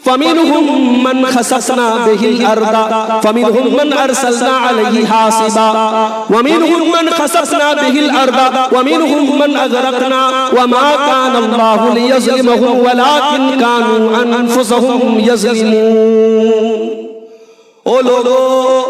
فمنهم من خسفنا به الأرض فمنهم من أرسلنا عليه حاصبا ومنهم من خسفنا به الأرض ومنهم من أغرقنا وما كان الله ليظلمهم ولكن كانوا أنفسهم يظلمون. او لوگو،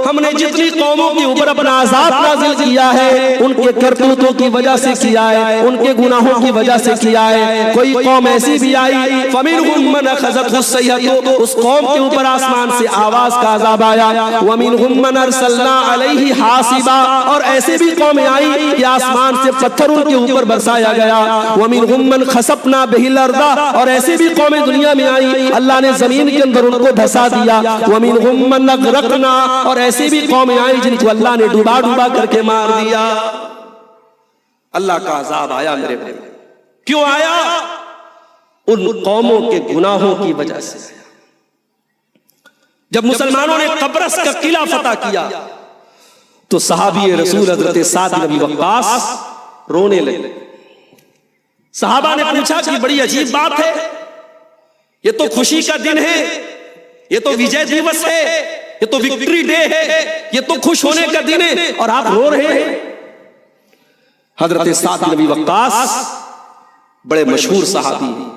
ہم نے جتنی قوموں کے اوپر اپنا عذاب نازل کیا ہے ان کے کرتوتوں کی وجہ سے کیا ہے، ان کے گناہوں کی وجہ سے کیا ہے. کوئی قوم ایسی بھی آئی فَمِنْهُمْ مَنْ أَخَذَتْهُ الصَّيْحَةُ، اس قوم کے اوپر آسمان سے آواز کا عذاب آیا. وَمِنْهُمْ مَنْ أَرْسَلْنَا عَلَيْهِ حَاصِبًا، اور ایسے بھی قومیں آئی کہ آسمان سے پتھر ان کے اوپر برسایا گیا. وَمِنْهُمْ مَنْ خَسَفْنَا بِهِ الْأَرْضَ، اور ایسے بھی قومیں دنیا میں آئی اللہ نے زمین کے اندر ان کو دھسا دیا. وَمِنْهُمْ مَنْ رکھنا، اور ایسی بھی قومیں آئی جن کو اللہ نے ڈوبا ڈوبا کر کے مار دیا. اللہ کا عذاب آیا میرے بھائی. کیوں آیا؟ ان قوموں کے گناہوں کی وجہ سے. جب مسلمانوں نے قبرص کا قلعہ فتح کیا تو صحابی رسول حضرت سعد بن ابی وقاص رونے لگے. صحابہ نے پوچھا کہ بڑی عجیب بات ہے، یہ تو خوشی کا دن ہے، یہ تو وجے دیوس ہے، یہ تو وکٹری ڈے ہے، یہ تو خوش ہونے کا دن ہے، اور آپ رو رہے ہیں. حضرت سعد بن ابی وقاص بڑے مشہور صحابی ہیں.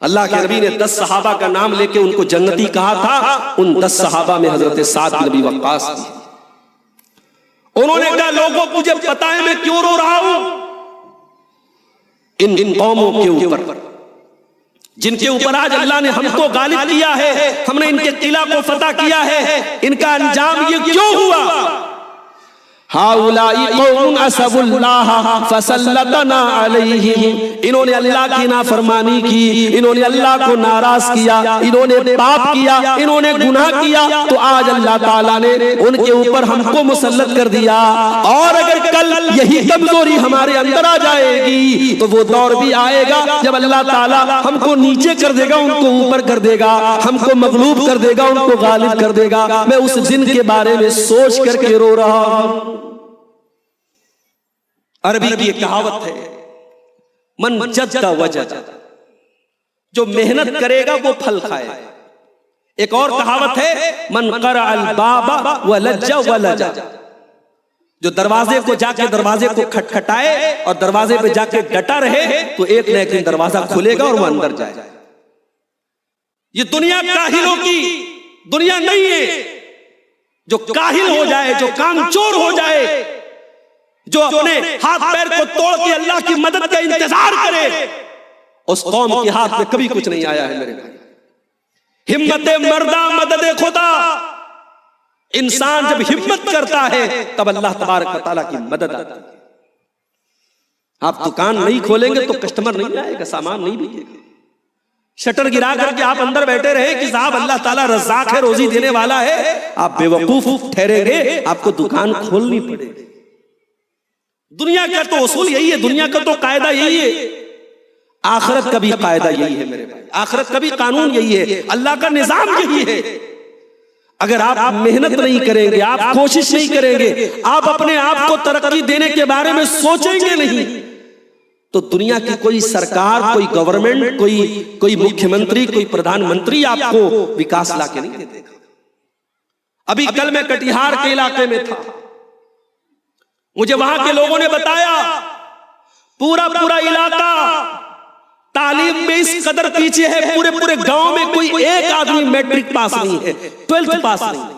اللہ کے نبی نے 10 صحابہ کا نام لے کے ان کو جنتی کہا تھا. ان 10 صحابہ میں حضرت سعد بن ابی وقاص بھی. انہوں نے کہا لوگوں مجھے پتا ہے میں کیوں رو رہا ہوں. ان قوموں کے اوپر جن کے اوپر آج اللہ نے ہم کو غالب کیا ہے، ہم نے ان کے قلعہ کو فتح کیا ہے، ان کا انجام یہ کیوں ہوا؟ ہؤلاء قوم عصوا اللہ فسلطنا علیہم، انہوں نے اللہ کی نافرمانی کی، انہوں نے اللہ کو ناراض کیا، انہوں نے پاپ کیا، انہوں نے گناہ کیا، تو آج اللہ تعالیٰ نے ان کے اوپر ہم کو مسلط کر دیا. اور اگر کل یہی کمزوری ہمارے اندر آ جائے گی تو وہ دور بھی آئے گا جب اللہ تعالیٰ ہم کو نیچے کر دے گا، ان کو اوپر کر دے گا، ہم کو مغلوب کر دے گا، ان کو غالب کر دے گا. میں اس دن کے بارے میں سوچ کر کے رو رہا ہوں. عربی کی ایک کہاوت ہے من جد وجد، جو محنت کرے گا وہ پھل کھائے. ایک اور کہاوت ہے من قرع الباب ولج ولج، جو دروازے کو جا کے دروازے کو کھٹکھٹائے اور دروازے پہ جا کے ڈٹا رہے تو ایک نہ ایک دن دروازہ کھلے گا اور وہ اندر جائے. یہ دنیا کاہلوں کی دنیا نہیں ہے. جو کاہل ہو جائے، جو کام چور ہو جائے، جو اپنے ہاتھ پیر کو توڑ کے اللہ کی مدد کا انتظار کرے، اس قوم کے ہاتھ میں کبھی کچھ نہیں آیا ہے میرے بھائی. ہمت مردہ مدد خدا. انسان جب ہمت کرتا ہے تب اللہ تبارک و تعالیٰ کی مدد آتی ہے. آپ دکان نہیں کھولیں گے تو کسٹمر نہیں آئے گا، سامان نہیں بکے گا. شٹر گرا کر کے آپ اندر بیٹھے رہے کہ صاحب اللہ تعالیٰ رزاق ہے، روزی دینے والا ہے، آپ بے وقوف ٹھہریں گے، آپ کو دکان کھولنی پڑے گی. دنیا کا تو اصول یہی ہے، دنیا کا تو قاعدہ یہی ہے، آخرت کا بھی قاعدہ یہی ہے میرے بھائی. آخرت کا بھی قانون یہی ہے، اللہ کا نظام یہی ہے. اگر آپ محنت نہیں کریں گے، آپ کوشش نہیں کریں گے، آپ اپنے آپ کو ترقی دینے کے بارے میں سوچیں گے نہیں، تو دنیا کی کوئی سرکار، کوئی گورنمنٹ، کوئی مکھیہ منتری، کوئی پردھان منتری آپ کو وکاس لا کے نہیں دے گا. ابھی کل میں کٹیہار کے علاقے میں تھا، مجھے وہاں کے لوگوں نے بتایا پورا علاقہ تعلیم میں اس قدر پیچھے ہے، پورے گاؤں میں کوئی ایک آدمی میٹرک پاس نہیں ہے، 12th پاس نہیں.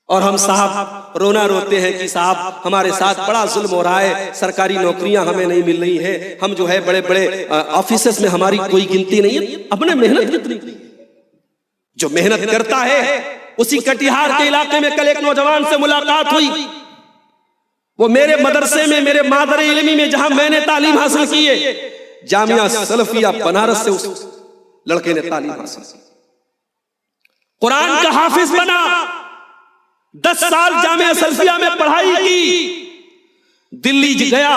اور ہم صاحب رونا روتے ہیں کہ صاحب ہمارے ساتھ بڑا ظلم ہو رہا ہے، سرکاری نوکریاں ہمیں نہیں مل رہی ہیں، ہم جو ہے بڑے آفیسز میں ہماری کوئی گنتی نہیں ہے. اپنے محنت کتنی جو محنت کرتا ہے. اسی کٹیہار کے علاقے میں کل ایک نوجوان سے ملاقات ہوئی، وہ میرے مدرسے میں، میرے مادر علمی میں جہاں میں نے تعلیم حاصل کی ہے، جامعہ سلفیہ بنارس سے اس لڑکے نے تعلیم حاصل کی، قرآن کا حافظ بنا، 10 سال جامعہ سلفیہ میں پڑھائی کی، دلی گیا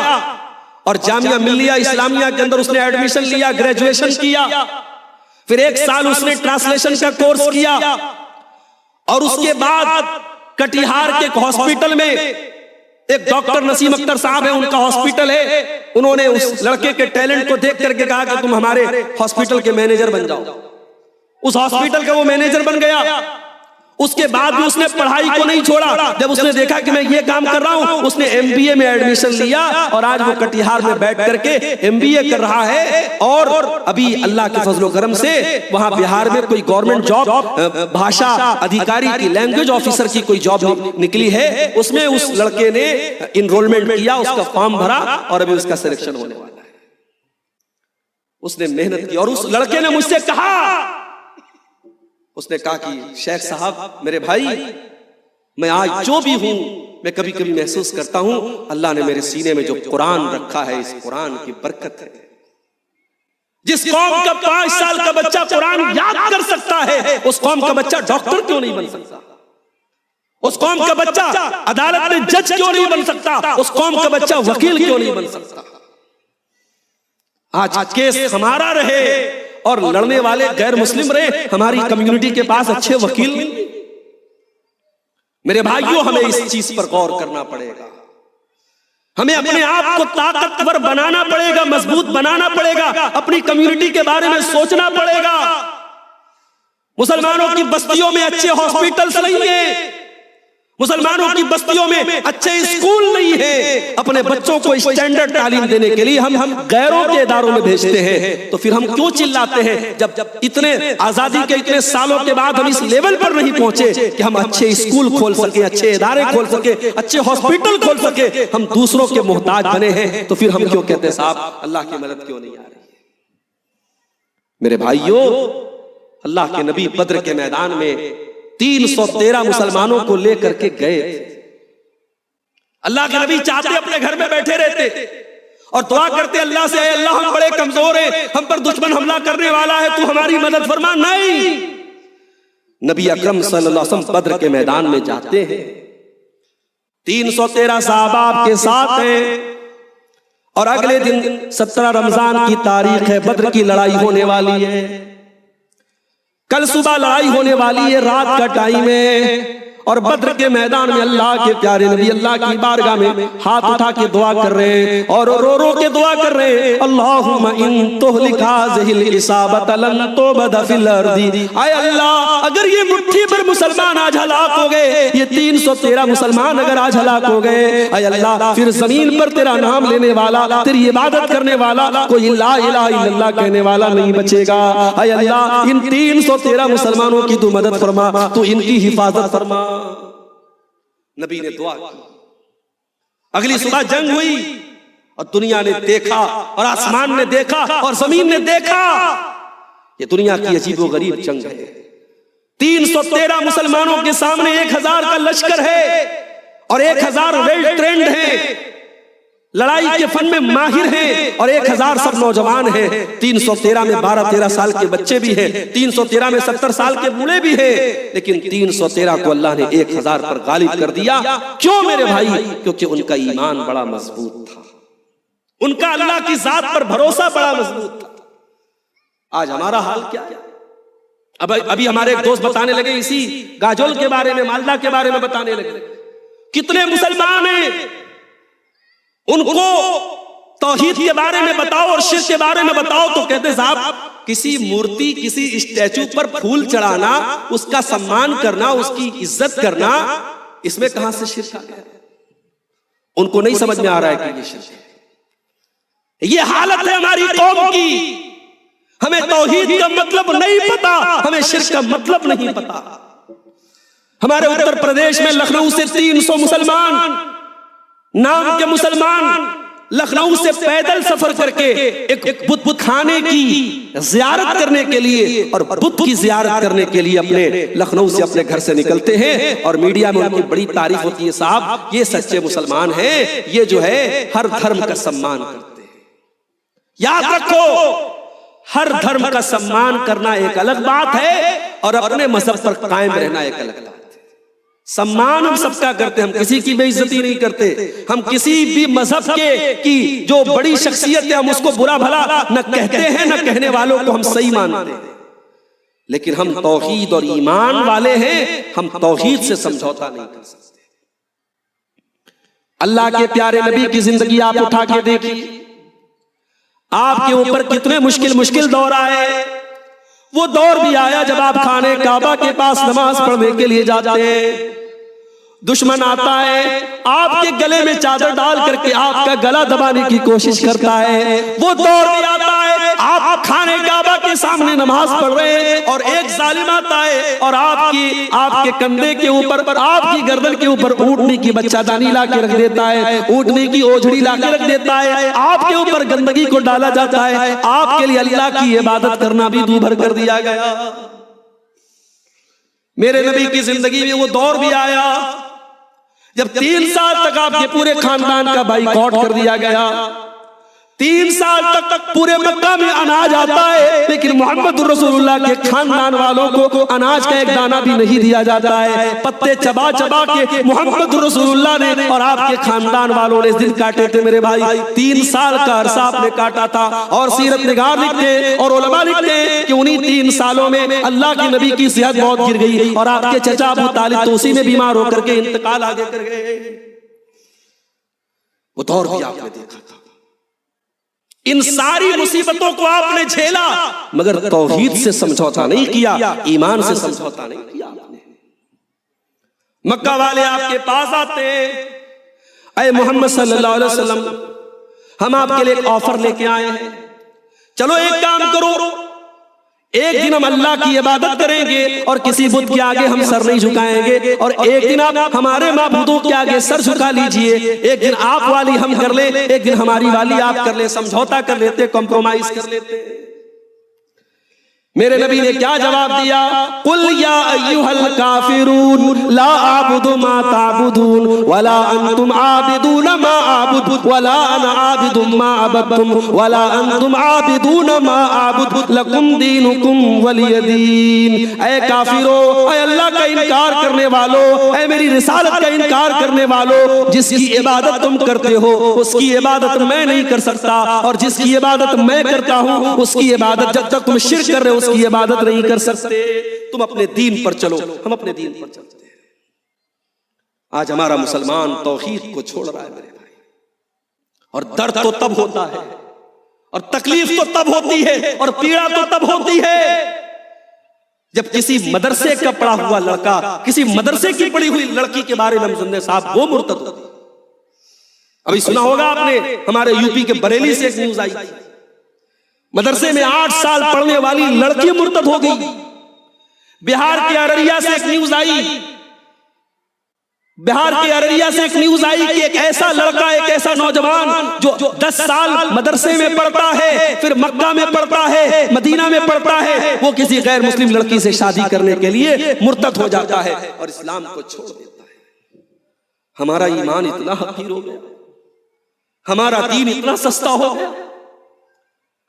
اور جامعہ ملیہ اسلامیہ کے اندر اس نے ایڈمیشن لیا، گریجویشن کیا، پھر 1 سال اس نے ٹرانسلیشن کا کورس کیا، اور اس کے بعد کٹیہار کے ایک ہاسپٹل میں ایک ڈاکٹر نسیم اختر صاحب ہے، ان کا ہاسپٹل ہے، انہوں نے اس لڑکے کے ٹیلنٹ کو دیکھ کر کے کہا کہ تم ہمارے ہاسپٹل کے مینیجر بن جاؤ. اس ہاسپٹل کا وہ مینیجر بن گیا. اس کے بعد بھی اس نے پڑھائی کو نہیں چھوڑا. جب اس نے دیکھا کہ میں یہ کام کر رہا ہوں، اس نے ایم بی اے میں ایڈمیشن لیا اور آج وہ کٹیہار میں بیٹھ کر کے ایم بی اے کر رہا ہے. اور ابھی اللہ کے فضل و کرم سے وہاں بہار میں کوئی گورنمنٹ جاب بھاشا ادھیکاری کی، لینگویج آفیسر کی کوئی جاب نکلی ہے، اس میں اس لڑکے نے انرولمنٹ کیا، اس کا فارم بھرا اور ابھی اس کا سلیکشن ہونے والا ہے. اس نے محنت کی اور اس لڑکے نے مجھ سے کہا، اس نے کہا کہ شیخ صاحب میرے بھائی، میں آج جو بھی ہوں میں کبھی کبھی محسوس کرتا ہوں اللہ نے میرے سینے میں جو قرآن رکھا ہے اس قرآن کی برکت ہے. جس قوم کا 5 سال کا بچہ قرآن یاد کر سکتا ہے، اس قوم کا بچہ ڈاکٹر کیوں نہیں بن سکتا؟ اس قوم کا بچہ عدالت میں جج کیوں نہیں بن سکتا؟ اس قوم کا بچہ وکیل کیوں نہیں بن سکتا؟ آج کیس ہمارا رہے اور لڑنے والے غیر مسلم رہے، ہماری کمیونٹی کے پاس اچھے وکیل نہیں. میرے بھائیوں، ہمیں اس چیز پر غور کرنا پڑے گا. ہمیں اپنے آپ کو طاقتور بنانا پڑے گا، مضبوط بنانا پڑے گا، اپنی کمیونٹی کے بارے میں سوچنا پڑے گا. مسلمانوں کی بستیوں میں اچھے ہاسپٹلز نہیں ہیں، مسلمانوں کی بستیوں میں اچھے اسکول نہیں ہیں. اپنے بچوں کو اسٹینڈرڈ تعلیم دینے کے لیے ہم غیروں کے اداروں میں بھیجتے ہیں، تو پھر ہم کیوں چلاتے ہیں جب اتنے آزادی کے اتنے سالوں کے بعد ہم اس لیول پر نہیں پہنچے کہ ہم اچھے اسکول کھول سکیں، اچھے ادارے کھول سکیں، اچھے ہاسپٹل کھول سکیں. ہم دوسروں کے محتاج بنے ہیں، تو پھر ہم کیوں کہتے ہیں صاحب اللہ کی مدد کیوں نہیں آ رہی ہے؟ میرے بھائیوں، اللہ کے نبی بدر کے میدان میں 313 مسلمانوں کو لے کر کے گئے. اللہ کے نبی چاہتے اپنے گھر میں بیٹھے رہتے اور دعا کرتے اللہ سے، اے اللہ ہم بڑے کمزور ہیں، ہم پر دشمن حملہ کرنے والا ہے، تو ہماری مدد فرما. نہیں، نبی اکرم صلی اللہ علیہ وسلم بدر کے میدان میں جاتے ہیں، 313 صحابہ آپ کے ساتھ ہیں، اور اگلے دن 17 رمضان کی تاریخ ہے، بدر کی لڑائی ہونے والی ہے. کل صبح لڑائی ہونے والی ہے، رات کا ٹائم ہے، اور بدر کے میدان میں اللہ کے پیارے نبی اللہ کی بارگاہ میں ہاتھ اٹھا کے دعا کر رہے ہیں اور رو رو کے دعا کر رہے ہیں، اللہم ان تہلک ہذہ العصابۃ لن تعبد فی الارض. اے اللہ، اگر یہ مٹھی پر مسلمان آج ہلاک ہو گئے، یہ 313 مسلمان اگر آج ہلاک ہو گئے، اے اللہ پھر زمین پر تیرا نام لینے والا، تیری عبادت کرنے والا، کوئی لا الہ الا اللہ کہنے والا نہیں بچے گا. اے اللہ ان 313 مسلمانوں کی تو مدد فرما، تو ان کی حفاظت فرما. نبی نے دعا کی. اگلی صبح جنگ ہوئی اور دنیا نے دیکھا اور آسمان نے دیکھا اور زمین نے دیکھا. یہ دنیا کی عجیب و غریب جنگ ہے. 313 مسلمانوں کے سامنے 1000 کا لشکر ہے اور 1000 ویل ٹرینڈ ہیں، لڑائی کے فن میں ماہر ہیں، اور 1000 سب نوجوان ہیں. 313 میں 12-13 سال کے بچے بھی ہیں، 313 میں 70 سال کے بوڑھے بھی ہیں، لیکن 313 کو اللہ نے 1000 پر غالب کر دیا. کیوں میرے بھائی؟ کیونکہ ان کا ایمان بڑا مضبوط تھا، ان کا اللہ کی ذات پر بھروسہ بڑا مضبوط تھا. آج ہمارا حال کیا ہے؟ ابھی ہمارے ایک دوست بتانے لگے، اسی گاجول کے بارے میں، مالدہ کے بارے میں بتانے لگے، کتنے مسلمان ہیں ان کو توحید کے بارے میں بتاؤ اور شرک کے بارے میں بتاؤ تو کہتے صاحب کسی مورتی، کسی اسٹیچو پر پھول چڑھانا، اس کا سمان کرنا، اس کی عزت کرنا، اس میں کہاں سے شرک آ گیا؟ ان کو نہیں سمجھ میں آ رہا ہے کہ یہ شرک ہے. یہ حالت ہے ہماری قوم کی. ہمیں توحید کا مطلب نہیں پتا، ہمیں شرک کا مطلب نہیں پتا. ہمارے اتر پردیش میں لکھنؤ سے 300 مسلمان، نام کے مسلمان، لکھنؤ سے پیدل سفر کر کے ایک بت خانے کی زیارت کرنے کے لیے اور بت کی زیارت کرنے کے لیے اپنے لکھنؤ سے اپنے گھر سے نکلتے ہیں، اور میڈیا میں ان کی بڑی تعریف ہوتی ہے، صاحب یہ سچے مسلمان ہیں، یہ جو ہے ہر دھرم کا سمان کرتے ہیں. یاد رکھو، ہر دھرم کا سمان کرنا ایک الگ بات ہے اور اپنے مذہب پر قائم رہنا ایک الگ بات ہے. سمان ہم سب کا کرتے ہیں، ہم کسی کی بے عزتی نہیں کرتے، ہم کسی بھی مذہب کی جو بڑی شخصیت ہے ہم اس کو برا بھلا نہ کہتے ہیں، نہ کہنے والوں کو ہم صحیح مانتے ہیں. لیکن ہم توحید اور ایمان والے ہیں، ہم توحید سے سمجھوتا نہیں کر سکتے. اللہ کے پیارے نبی کی زندگی آپ اٹھا کے دیکھیے، آپ کے اوپر کتنے مشکل دور آئے۔ وہ دور بھی آیا جب آپ خانے کعبہ کے پاس نماز پڑھنے کے لیے جاتے ہیں، دشمن آتا ہے، آپ کے گلے میں چادر ڈال کر کے آپ کا گلا دبانے کی کوشش کرتا ہے۔ وہ دور بھی آتا ہے، آپ خانے کعبہ کے سامنے نماز پڑھ رہے ہیں اور ایک ظالم آتا ہے اور آپ کے کندھے کے اوپر، آپ کی گردن کے اوپر اونٹنے کی بچہ دانی لا کے رکھ دیتا ہے، اونٹنے کی اوجھڑی لا کے رکھ دیتا ہے، آپ کے اوپر گندگی کو ڈالا جاتا ہے۔ آپ کے لیے اللہ کی عبادت کرنا بھی دو بھر کر دیا گیا۔ میرے نبی کی زندگی میں وہ دور بھی آیا جب 3 سال تک آپ کے پورے خاندان کا بائیکاٹ کر دیا گیا۔ 3 سال تک پورے مکہ میں اناج آتا ہے، لیکن محمد رسول اللہ کے خاندان والوں کو اناج کا ایک دانہ بھی نہیں دیا جاتا ہے۔ پتے چبا چبا کے محمد رسول اللہ نے اور آپ کے خاندان والوں نے دن کاٹے تھے میرے بھائی۔ 3 سال کا عرصہ آپ نے کاٹا تھا، اور سیرت نگار لکھتے اور علماء لکھتے کہ انہی 3 سالوں میں اللہ کے نبی کی صحت بہت گر گئی، اور آپ کے چچا ابو طالب تو اسی میں بیمار ہو کر کے انتقال آگے کر گئے۔ وہ دور بھی آپ نے دیکھا تھا، ان ساری مصیبتوں کو آپ نے جھیلا، مگر توحید سے سمجھوتا نہیں کیا، ایمان سے سمجھوتا نہیں کیا آپ نے۔ مکہ والے آپ کے پاس آتے، اے محمد صلی اللہ علیہ وسلم، ہم آپ کے لیے ایک آفر لے کے آئے ہیں، چلو ایک کام کرو، ایک دن ہم اللہ کی عبادت کریں گے اور کسی بت کے آگے ہم سر نہیں جھکائیں گے، اور ایک دن آپ ہمارے معبودوں کے آگے سر جھکا لیجئے، ایک دن آپ والی ہم کر لیں، ایک دن ہماری والی آپ کر لیں، سمجھوتا کر لیتے، کمپرومائز کر لیتے۔ میرے نبی نے کیا جواب دیا؟ قل یا ایھا الکافرون لا اعبد ما تعبدون ولا انتم عابدون ما اعبد ولا انا عابد ما عبدتم ولا انتم عابدون ما اعبد لکم دینکم ولی دین۔ اے کافرو، اے اللہ کا انکار کرنے والو، اے میری رسالت کا انکار کرنے والو، جس کی عبادت تم کرتے ہو اس کی عبادت میں نہیں کر سکتا، اور جس کی عبادت میں کرتا ہوں اس کی عبادت جب تک تم شرک کر رہے ہو اس کی عبادت نہیں کر سکتے۔ تم اپنے دین پر چلو، ہم اپنے دین پر چلتے ہیں۔ آج ہمارا مسلمان توحید کو چھوڑ رہا ہے میرے بھائی، اور درد تو تب ہوتا ہے، اور تکلیف تو تب ہوتی ہے، اور پیڑا تو تب ہوتی ہے جب کسی مدرسے کا پڑھا ہوا لڑکا، کسی مدرسے کی پڑھی ہوئی لڑکی کے بارے میں ہم سنتے صاحب وہ مرتد ہوتی۔ ابھی سنا ہوگا آپ نے، ہمارے یو پی کے بریلی سے ایک نیوز آئی، مدرسے میں 8 سال پڑھنے والی لڑکی مرتد ہو گئی۔ بہار کے ارریا سے ایک نیوز آئی، کہ ایک ایسا لڑکا، ایک ایسا نوجوان جو 10 سال مدرسے میں پڑھتا ہے، پھر مکہ میں پڑھتا ہے، مدینہ میں پڑھتا ہے، وہ کسی غیر مسلم لڑکی سے شادی کرنے کے لیے مرتد ہو جاتا ہے اور اسلام کو چھوڑ دیتا ہے۔ ہمارا ایمان اتنا حقیر ہو گیا، ہمارا دین اتنا سستا ہو گیا،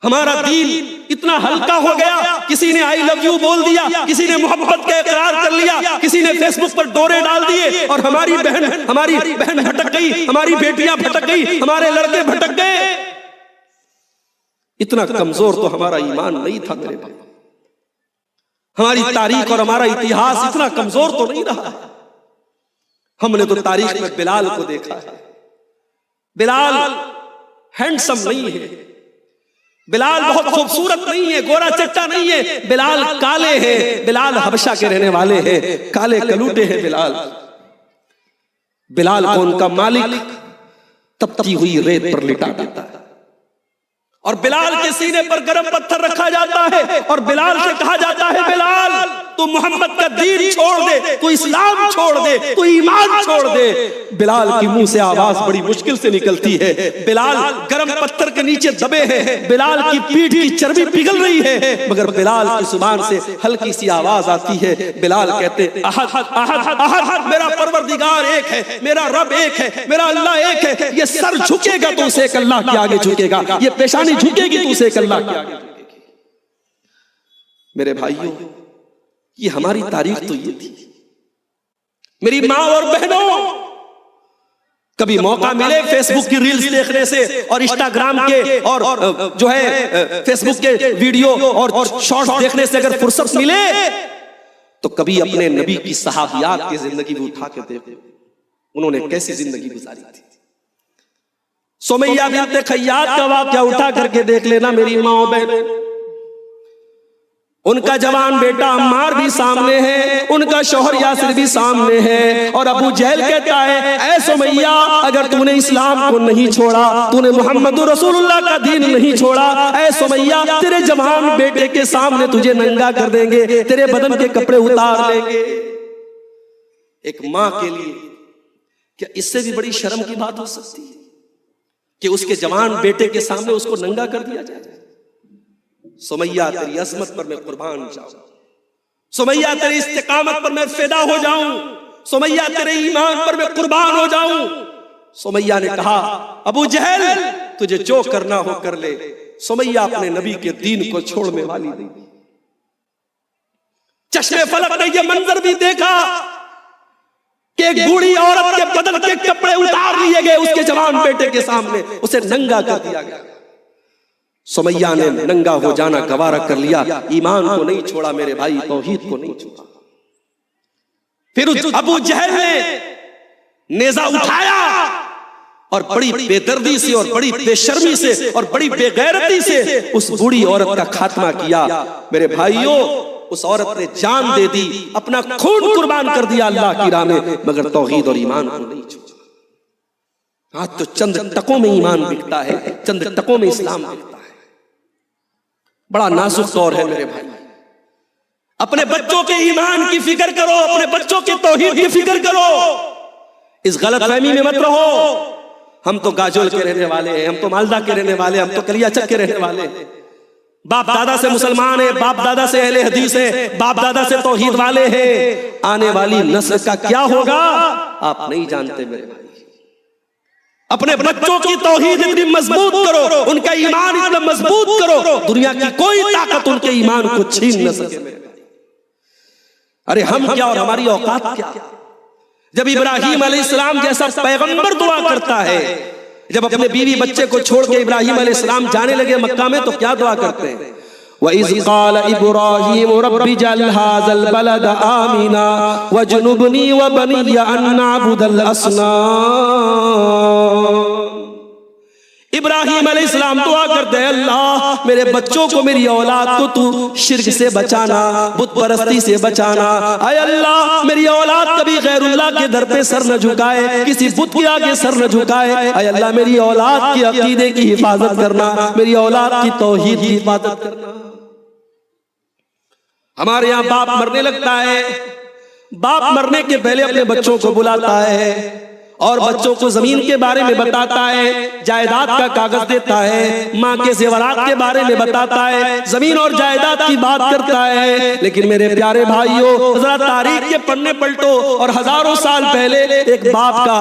ہمارا دین اتنا ہلکا ہو گیا، کسی نے آئی لو یو بول دیا، کسی نے محبت کا اقرار کر لیا، کسی نے فیس بک پر ڈورے ڈال دیے، اور ہماری بہن بھٹک گئی، ہماری بیٹیاں بھٹک گئی، ہمارے لڑکے بھٹک گئے۔ اتنا کمزور تو ہمارا ایمان نہیں تھا میرے بھائی، ہماری تاریخ اور ہمارا اتہاس اتنا کمزور تو نہیں رہا۔ ہم نے تو تاریخ میں بلال کو دیکھا ہے، بلال ہینڈسم نہیں ہے، بلال بہت خوبصورت نہیں ہے، گورا چٹا نہیں ہے، بلال کالے ہیں، بلال حبشہ کے رہنے والے ہیں، کالے کلوٹے ہیں بلال۔ بلال کو ان کا مالک تپتی ہوئی ریت پر لٹا دیتا ہے، اور بلال کے سینے پر گرم پتھر رکھا جاتا ہے، اور بلال سے کہا جاتا ہے بلال تو محمد کا دین چھوڑ دے، تو اسلام چھوڑ دے، تو ایمان چھوڑ دے۔ بلال کی منہ سے آواز بڑی مشکل سے نکلتی ہے، بلال گرم پتھر کے نیچے دبے ہیں، بلال کی پیٹھ کی چربی پگھل رہی ہے، مگر بلال کی زبان سے ہلکی سی آواز آتی ہے، بلال کہتے احد احد احد، میرا پروردگار ایک ہے، میرا رب ایک ہے، میرا اللہ ایک ہے۔ یہ سر جھکے گا تو اسے ایک اللہ کے آگے جھکے گا، یہ پیشانی جھکے گی تو اسے ایک اللہ کے آگے جھکے گی۔ میرے بھائیوں، یہ ہماری تاریخ تو یہ تھی۔ میری ماں اور بہنوں، کبھی موقع ملے فیس بک کی ریلز دیکھنے سے اور انسٹاگرام کے اور جو ہے فیس بک کے ویڈیو اور شارٹس دیکھنے سے اگر فرصت ملے تو کبھی اپنے نبی کی صحابیات کی زندگی بھی اٹھا کے دیکھو، انہوں نے کیسی زندگی گزاری تھی۔ سمیہ بنت خیاط کا واقعہ اٹھا کر کے دیکھ لینا میری ماں بہن. ان کا جوان بیٹا عمار بھی سامنے ہے, ان کا شوہر یاسر بھی سامنے ہے, اور ابو جہل کہتا ہے اے سمیہ اگر تو نے اسلام کو نہیں چھوڑا, تو نے محمد رسول اللہ کا دین نہیں چھوڑا, اے سمیہ تیرے جوان بیٹے کے سامنے تجھے ننگا کر دیں گے, تیرے بدن کے کپڑے اتار لیں گے. ایک ماں کے لیے کیا اس سے بھی بڑی شرم کی بات ہو سکتی ہے کہ اس کے جوان بیٹے کے سامنے اس کو ننگا کر دیا جائے؟ سمیہ تیری عظمت پر میں قربان جاؤں, سمیہ تیری استقامت پر میں فدا ہو جاؤں, سمیہ تیرے ایمان پر میں قربان ہو جاؤں. سمیہ نے کہا ابو جہل تجھے جو کرنا ہو کر لے. سمیہ اپنے نبی کے دین کو چھوڑنے والی نہیں. چشم فلک نے یہ منظر بھی دیکھا کہ ایک بوڑھی عورت کے بدن کے کپڑے اتار لیے گئے اس کے جوان بیٹے کے سامنے, اسے ننگا کر دیا گیا. سمیہ نے ننگا ہو جانا گوارا کر لیا, ایمان کو نہیں چھوڑا میرے بھائی, توحید کو نہیں چھوڑا. پھر ابو جہل نے نیزہ اٹھایا اور بڑی بے دردی سے اور بڑی بے شرمی سے اور بڑی بے غیرتی سے اس بوڑھی عورت کا خاتمہ کیا. میرے بھائیوں اس عورت نے جان دے دی, اپنا خون قربان کر دیا اللہ کی راہ میں, مگر توحید اور ایمان کو نہیں چھوڑا. آج تو چند ٹکوں میں ایمان بکتا ہے, چند ٹکوں میں اسلام بکتا ہے. بڑا نازک دور ہے میرے بھائی. اپنے بچوں کے ایمان کی فکر کرو, اپنے بچوں کے توحید کی فکر کرو. اس غلط فہمی میں مت رہو ہم تو گاجول کے رہنے والے ہیں, ہم تو مالدہ کے رہنے والے ہیں, ہم تو کلیا چک کے رہنے والے ہیں, باپ دادا سے مسلمان ہیں, باپ دادا سے اہل حدیث ہیں, باپ دادا سے توحید والے ہیں. آنے والی نسل کا کیا ہوگا آپ نہیں جانتے میرے بھائی. اپنے بچوں کی توحید اتنی مضبوط کرو, ان کا ایمان اتنا مضبوط کرو, دنیا کی کوئی طاقت ان کے ایمان کو چھین نہ سکے. ارے ہم کیا اور ہماری اوقات کیا. جب ابراہیم علیہ السلام جیسا پیغمبر دعا کرتا ہے, جب اپنے بیوی بچے کو چھوڑ کے ابراہیم علیہ السلام جانے لگے مکہ میں, تو کیا دعا کرتے ہیں؟ وَإِذْ قَالَ إِبْرَاهِيمُ رَبِّ اجْعَلْ هَٰذَا الْبَلَدَ آمِنًا وَاجْنُبْنِي وَبَنِيَّ أَن نَّعْبُدَ الْأَصْنَامَ. ابراہیم علیہ السلام دعا کرتے ہیں اللہ میرے بچوں کو, میری اولاد کو تو شرک سے بچانا, بت پرستی سے بچانا. اے اللہ میری اولاد کبھی غیر اللہ کے در پہ سر نہ جھکائے, کسی بت کے آگے سر نہ جھکائے. اے اللہ میری اولاد کی عقیدے کی حفاظت کرنا, میری اولاد کی توحید کی حفاظت کرنا. ہمارے یہاں باپ مرنے لگتا ہے, باپ مرنے کے پہلے اپنے بچوں کو بلاتا ہے اور بچوں کو زمین کے بارے میں بتاتا ہے, جائیداد کا کاغذ دیتا ہے, ماں کے زیورات کے بارے میں بتاتا ہے, زمین اور جائیداد کی بات کرتا ہے. لیکن میرے پیارے بھائیوں ذرا تاریخ کے پڑھنے پلٹو اور ہزاروں سال پہلے ایک باپ کا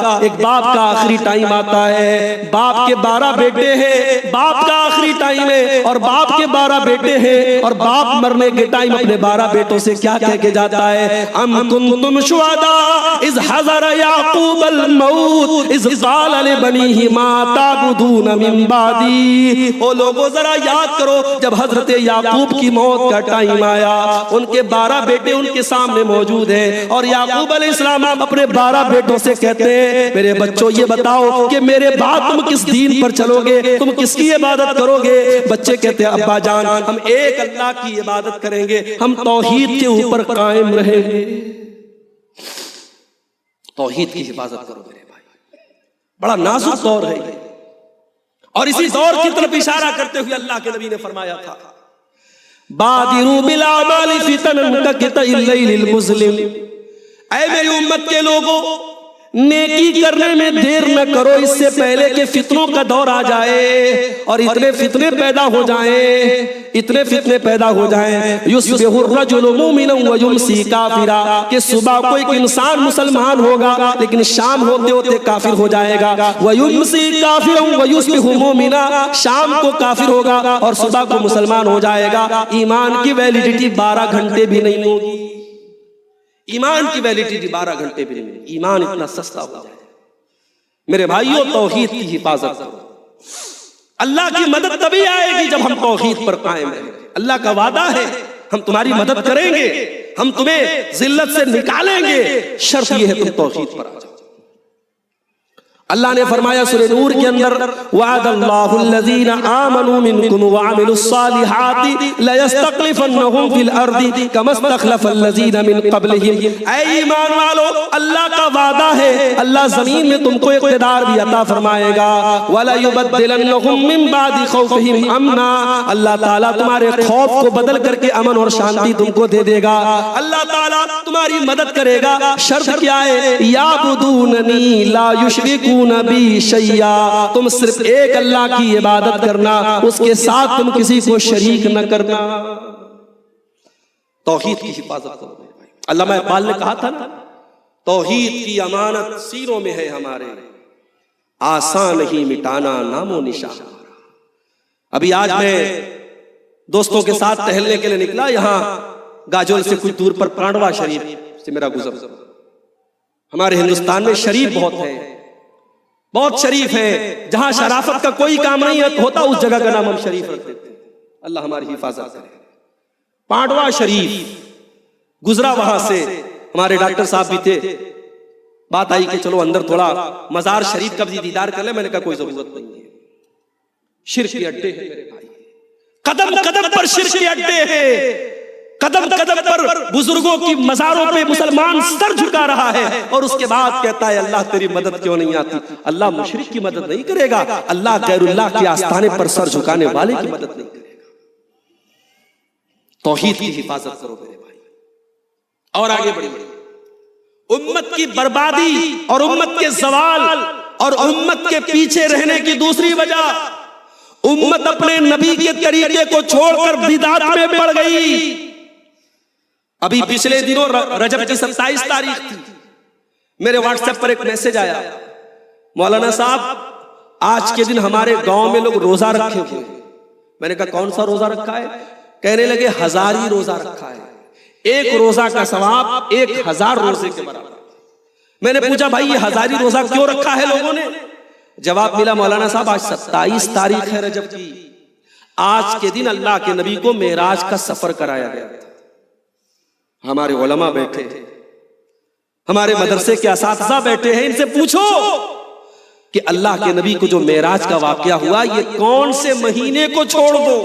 آخری ٹائم آتا ہے. باپ کے 12 بیٹے ہیں, باپ کا آخری ٹائم ہے, اور باپ کے 12 بیٹے ہیں, اور باپ مرنے کے ٹائم اپنے 12 بیٹوں سے کیا کہہ کے جاتا ہے؟ ام کنتم شہداء اذ حضر یعقوب الموت اذ قال لبنیہ ما تعبدون من بعدی. او لوگوں ذرا یاد کرو جب حضرت یعقوب کی موت کا ٹائم آیا, ان کے 12 بیٹے ان کے سامنے موجود ہیں, اور یعقوب علیہ السلام اپنے 12 بیٹوں سے کہتے ہیں میرے بچوں یہ بتاؤ کہ میرے بعد تم کس دین پر چلو گے, تم کس کی عبادت کرو گے؟ بچے کہتے ہیں ابا جان ہم ایک اللہ کی عبادت کریں گے, ہم توحید کے اوپر قائم رہیں گے. توحید کی حفاظت کرو میرے بھائی. بڑا نازک دور ہے یہ, اور اسی دور کی طرف اشارہ کرتے ہوئے اللہ کے نبی نے فرمایا تھا بادروا بالاعمال فتنا كقطع الليل المظلم. اے میری امت کے لوگوں نیکی کرنے میں دیر نہ کرو اس سے پہلے کہ فتنوں کا دور آ جائے, اور اتنے فتنے پیدا ہو جائیں یصبح الرجل مؤمنا ويمسي کافرا, کہ صبح کو ایک انسان مسلمان ہوگا لیکن شام ہوتے ہوتے کافر ہو جائے گا. ويمسي کافرا ويصبح مؤمنا, شام کو کافر ہوگا اور صبح کو مسلمان ہو جائے گا. ایمان کی ویلیڈیٹی 12 گھنٹے بھی نہیں ہوگی, ایمان کی ویلیڈیٹی 12 گھنٹے بھی نہیں. ایمان اتنا سستا ہو جائے. میرے بھائیوں توحید کی حفاظت کرو. اللہ کی مدد تبھی آئے گی جب ہم توحید پر قائم رہیں. اللہ کا وعدہ ہے ہم تمہاری مدد کریں گے, ہم تمہیں ذلت سے نکالیں گے, شرط یہ ہے تم توحید پر آ جاؤ. اللہ نے فرمایا سورہ نور کے اندر وعد اللہ الذین آمنوا منکم وعملوا الصالحات لیستخلفنہم فی الارض کما استخلف الذین من قبلہم، اے ایمان والو اللہ کا وعدہ ہے اللہ زمین میں تم کو اقتدار بھی عطا فرمائے گا، وَلَيُبَدِّلَنَّهُم مِّن بَعْدِ خَوْفِهِمْ أَمْنًا، اللہ تعالیٰ تمہارے خوف کو بدل کر کے امن اور شانتی تم کو دے دے گا، اللہ تعالیٰ تمہاری مدد کرے گا۔ شرط کیا ہے؟ یعبدوننی لا یشرکون نبی شیئا، تم صرف ایک اللہ کی عبادت کرنا، اس کے ساتھ تم کسی کو شریک نہ کرنا۔ توحید کی حفاظت کرو۔ علامہ اقبال نے کہا تھا نا، توحید کی امانت سینوں میں ہے ہمارے، آسان نہیں مٹانا نام و نشان۔ ابھی آج میں دوستوں کے ساتھ ٹہلنے کے لیے نکلا، یہاں گاجول سے کچھ دور پر پانڈوا شریف سے میرا گزر۔ ہمارے ہندوستان میں شریف بہت ہے، بہت شریف ہے، جہاں شرافت کا کوئی کام نہیں ہوتا اس جگہ کا نام ہم شریف رکھ دیتے ہیں۔ اللہ ہماری حفاظت کرے۔ پانڈوا شریف گزرا، وہاں سے ہمارے ڈاکٹر صاحب بھی تھے، بات آئی کہ چلو اندر تھوڑا مزار شریف کا بھی دیدار کر لیں، میں نے کہا کوئی ضرورت نہیں ہے، شرک کے اڈے ہیں میرے بھائی، قدم قدم پر شرک کے اڈے ہیں، قدم قدم پر بزرگوں کی مزاروں پہ مسلمان سر جھکا رہا ہے، اور اس کے بعد کہتا ہے اللہ تیری مدد کیوں نہیں آتی؟ اللہ مشرک کی مدد نہیں کرے گا، اللہ غیر اللہ کے آستانے پر سر جھکانے والے کی مدد نہیں کرے گا۔ توحید کی حفاظت کرو میرے بھائی، اور آگے بڑھیں۔ امت کی بربادی اور امت کے زوال اور امت کے پیچھے رہنے کی دوسری وجہ، امت اپنے نبی کے طریقے کو چھوڑ کر بدعت میں پڑ گئی۔ ابھی پچھلے دنوں رجب کی 27 تاریخ تھی، میرے واٹس ایپ پر ایک میسج آیا، مولانا صاحب آج کے دن ہمارے گاؤں میں لوگ روزہ رکھے ہوئے۔ میں نے کہا کون سا روزہ رکھا ہے؟ کہنے لگے ہزاری روزہ رکھا ہے، ایک روزہ کا ثواب 1000 روزے کے برابر۔ میں نے پوچھا بھائی یہ ہزاری روزہ کیوں رکھا ہے لوگوں نے؟ جواب ملا مولانا صاحب آج 27 تاریخ ہے رجب کی، آج کے دن اللہ کے نبی کو معراج کا سفر کرایا گیا تھا۔ ہمارے علماء بیٹھے ہیں، ہمارے مدرسے کے اساتذہ بیٹھے ہیں، ان سے پوچھو کہ اللہ کے نبی کو جو معراج کا واقعہ ہوا یہ کون سے مہینے کو چھوڑ دو،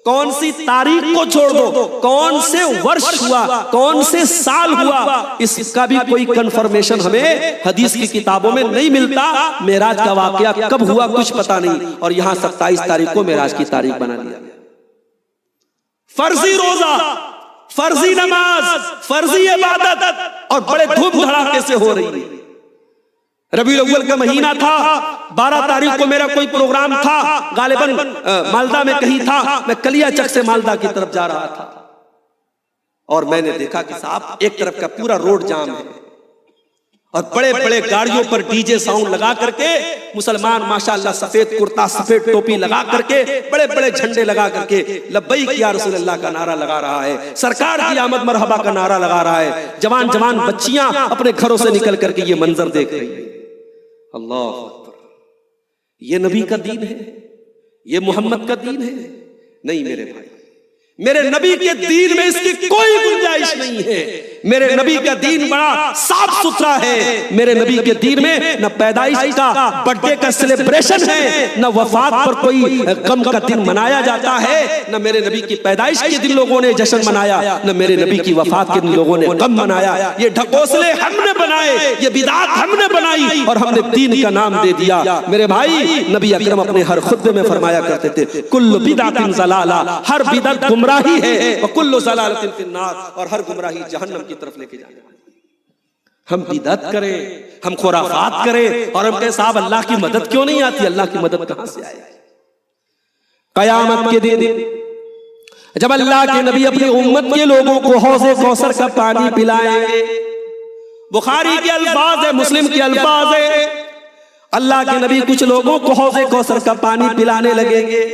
کون سی تاریخ کو چھوڑ دو، کون سے ورش ہوا، کون سے سال ہوا، اس کا بھی کوئی کنفرمیشن ہمیں حدیث کی کتابوں میں نہیں ملتا۔ معراج کا واقعہ کب ہوا کچھ پتا نہیں، اور یہاں 27 تاریخ کو معراج کی تاریخ بنا لیا۔ فرضی روزہ، فرضی نماز، فرضی عبادت اور بڑے دھوم دھڑاکے سے ہو رہی ہے۔ ربیع الاول کا مہینہ تھا، 12 تاریخ کو میرا کوئی پروگرام تھا، غالباً مالدہ میں کہیں تھا، میں کلیا چک سے مالدہ کی طرف جا رہا تھا، اور میں نے دیکھا کہ صاحب ایک طرف کا پورا روڈ جام ہے، اور بڑے بڑے گاڑیوں پر ڈی جے ساؤنڈ لگا کر کے مسلمان ماشاءاللہ سفید کرتا سفید ٹوپی لگا کر کے بڑے بڑے جھنڈے لگا کر کے لبیک یا رسول اللہ کا نعرہ لگا رہا ہے، سرکار کی آمد مرحبا کا نعرہ لگا رہا ہے، جوان جوان بچیاں اپنے گھروں سے نکل کر کے یہ منظر دیکھ رہی ہیں۔ اللہ اکبر، یہ نبی کا دین ہے؟ یہ محمد کا دین ہے؟ نہیں میرے بھائی، میرے نبی کے دین میں اس کی کوئی گنجائش نہیں ہے۔ میرے نبی کا دین بڑا صاف ستھرا ہے، میرے نبی کے دین میں نہ پیدائش کا برتھ ڈے کا سیلیبریشن ہے، نہ وفات پر کوئی غم کا دن منایا جاتا ہے، نہ میرے نبی کی پیدائش کے دن لوگوں نے جشن منایا، نہ میرے نبی کی وفات کے دن لوگوں نے غم منایا۔ یہ ڈھکوسلے ہم نے بنائے، یہ بدعت ہم نے بنائی، اور ہم نے دین کا نام دے دیا۔ میرے بھائی نبی اکرم اپنے ہر خطبے میں فرمایا کرتے تھے کل بدعت ضلالہ، ہر بدعت گمراہی ہے، وکل ضلالۃ فی النار، اور ہر گمراہی جہنم کی طرف لے کے جانے والی۔ ہم بدعت کریں، ہم خرافات کریں، اور ہم کہیں صاحب اللہ کی مدد کیوں نہیں آتی؟ اللہ کی مدد کہاں سے آئے؟ قیامت کے دن جب اللہ کے نبی اپنی امت کے لوگوں کو حوض کوثر کا پانی پلائیں گے، بخاری کے الفاظ ہے، مسلم کے الفاظ ہے، اللہ کے نبی کچھ لوگوں کو حوض کوثر کا پانی پلانے لگیں گے،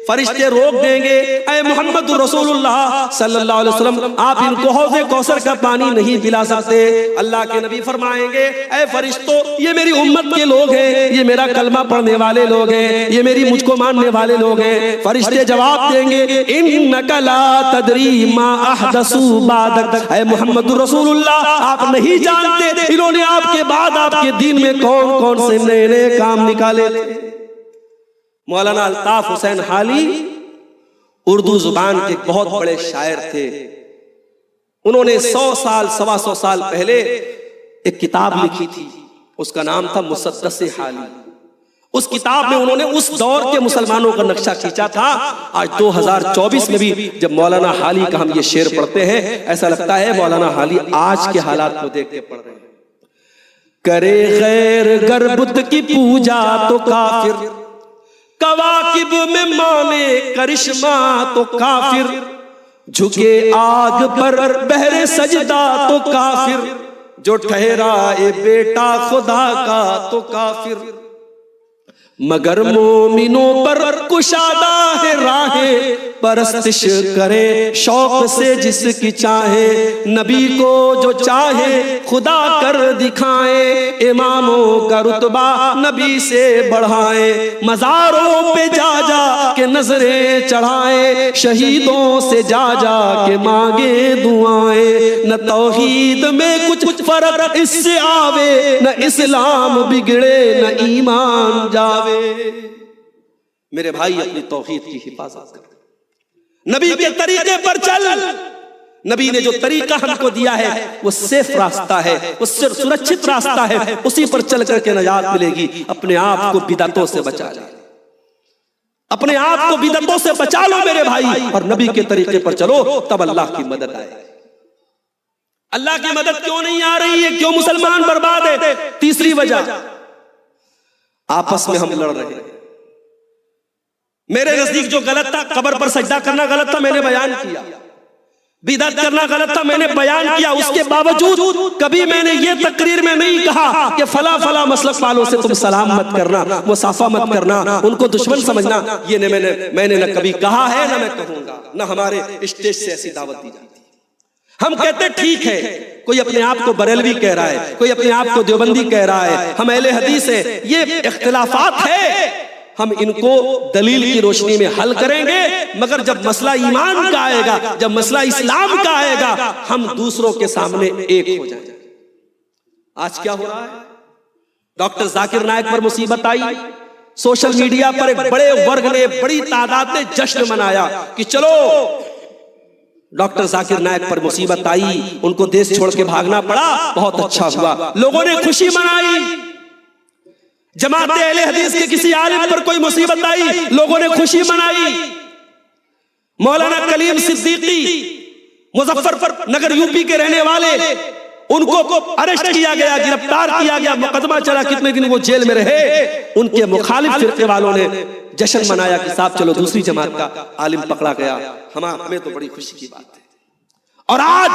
فرشتے روک دیں گے، اے محمد رسول اللہ صلی اللہ علیہ وسلم آپ ان کو حوض کوثر کا پانی نہیں پلا سکتے۔ اللہ کے نبی فرمائیں گے اے فرشتوں یہ میری امت کے لوگ ہیں، یہ میرا کلمہ پڑھنے والے لوگ ہیں، یہ میری مجھ کو ماننے والے لوگ ہیں۔ فرشتے جواب دیں گے انک لا تدری ما احدثوا بعدک، اے محمد رسول اللہ آپ نہیں جانتے انہوں نے آپ کے بعد آپ کے دین میں کون کون سے نئے نئے کام نکالے تھے۔ مولانا الطاف حسین حالی اردو زبان کے بہت بڑے شاعر تھے، انہوں نے 100 سال 125 سال پہلے ایک کتاب لکھی تھی، اس کا نام تھا مسدس حالی۔ اس کتاب میں انہوں نے اس دور کے مسلمانوں کا نقشہ کھینچا تھا۔ آج 2024 میں بھی جب مولانا حالی کا ہم یہ شعر پڑھتے ہیں ایسا لگتا ہے مولانا حالی آج کے حالات کو دیکھ کے پڑھ رہے ہیں۔ کرے غیر گر بت کی پوجا تو کافر، کواکب میں مانے کرشمہ تو کافر، جھکے آگ پر بہر سجدہ تو کافر، جو ٹھہرا اے بیٹا خدا کا تو کافر، مگر مومنوں پر کشادہ ہے راہیں، پرستش کرے شوق سے جس کی چاہے، نبی کو جو چاہے خدا کر دکھائے، اماموں کا رتبہ نبی سے بڑھائے، مزاروں پہ جا جا کے نظریں چڑھائے، شہیدوں سے جا جا کے مانگے دعائیں، نہ توحید میں کچھ فرق اس سے آوے، نہ اسلام بگڑے نہ ایمان جاوے۔ میرے بھائی اپنی توحید کی حفاظت کر، نبی کے طریقے پر چل، نبی نے جو طریقہ ہم کو دیا ہے وہ سیف راستہ ہے، وہ سرکشت راستہ ہے، اسی پر چل کر کے نجات ملے گی۔ اپنے آپ کو بدعتوں سے بچا لے، اپنے آپ کو بدعتوں سے بچا لو میرے بھائی، اور نبی کے طریقے پر چلو تب اللہ کی مدد آئے۔ اللہ کی مدد کیوں نہیں آ رہی ہے؟ کیوں مسلمان برباد ہے؟ تیسری وجہ آپس میں ہم لڑ رہے ہیں۔ میرے نزدیک جو غلط تھا، قبر پر سجدہ کرنا غلط تھا، میں نے بیان کیا، بدعت کرنا غلط تھا، میں نے بیان کیا، اس کے باوجود کبھی میں نے یہ تقریر میں نہیں کہا کہ فلاں فلاں مسلک والوں سے تم سلام مت کرنا، مصافحہ مت کرنا، ان کو دشمن سمجھنا، یہ میں نے نہ کبھی کہا ہے نہ میں کہوں گا، نہ ہمارے اسٹیج سے ایسی دعوت دی جاتی۔ ہم کہتے ٹھیک ہے، کوئی اپنے آپ کو بریلوی کہہ رہا ہے، کوئی اپنے آپ کو دیوبندی کہہ رہا ہے، ہم اہل حدیث ہیں، یہ اختلافات ہے، ہم ان کو دلیل کی روشنی میں حل کریں گے، مگر جب مسئلہ ایمان کا آئے گا، جب مسئلہ اسلام کا آئے گا، ہم دوسروں کے سامنے ایک ہو جائیں گے۔ آج کیا ہو رہا ہے؟ ڈاکٹر ذاکر نائک پر مصیبت آئی، سوشل میڈیا پر ایک بڑے ورگ نے، بڑی تعداد نے جشن منایا کہ چلو ڈاکٹر ذاکر نائک پر مصیبت آئی، ان کو دیش چھوڑ کے بھاگنا پڑا، بہت اچھا ہوا، لوگوں نے خوشی منائی۔ جماعت اہل حدیث کے کسی عالم پر کوئی مصیبت آئی، لوگوں نے خوشی منائی۔ مولانا کلیم صدیقی مظفر نگر یوپی کے رہنے والے، ان کو ارسٹ کیا گیا، گرفتار کیا گیا، مقدمہ چلا، کتنے دن وہ جیل میں رہے۔ ان کے مخالف فرقے والوں نے جشن منایا کہ صاحب چلو دوسری جماعت کا عالم پکڑا گیا، ہمیں تو بڑی خوشی کی بات ہے۔ اور آج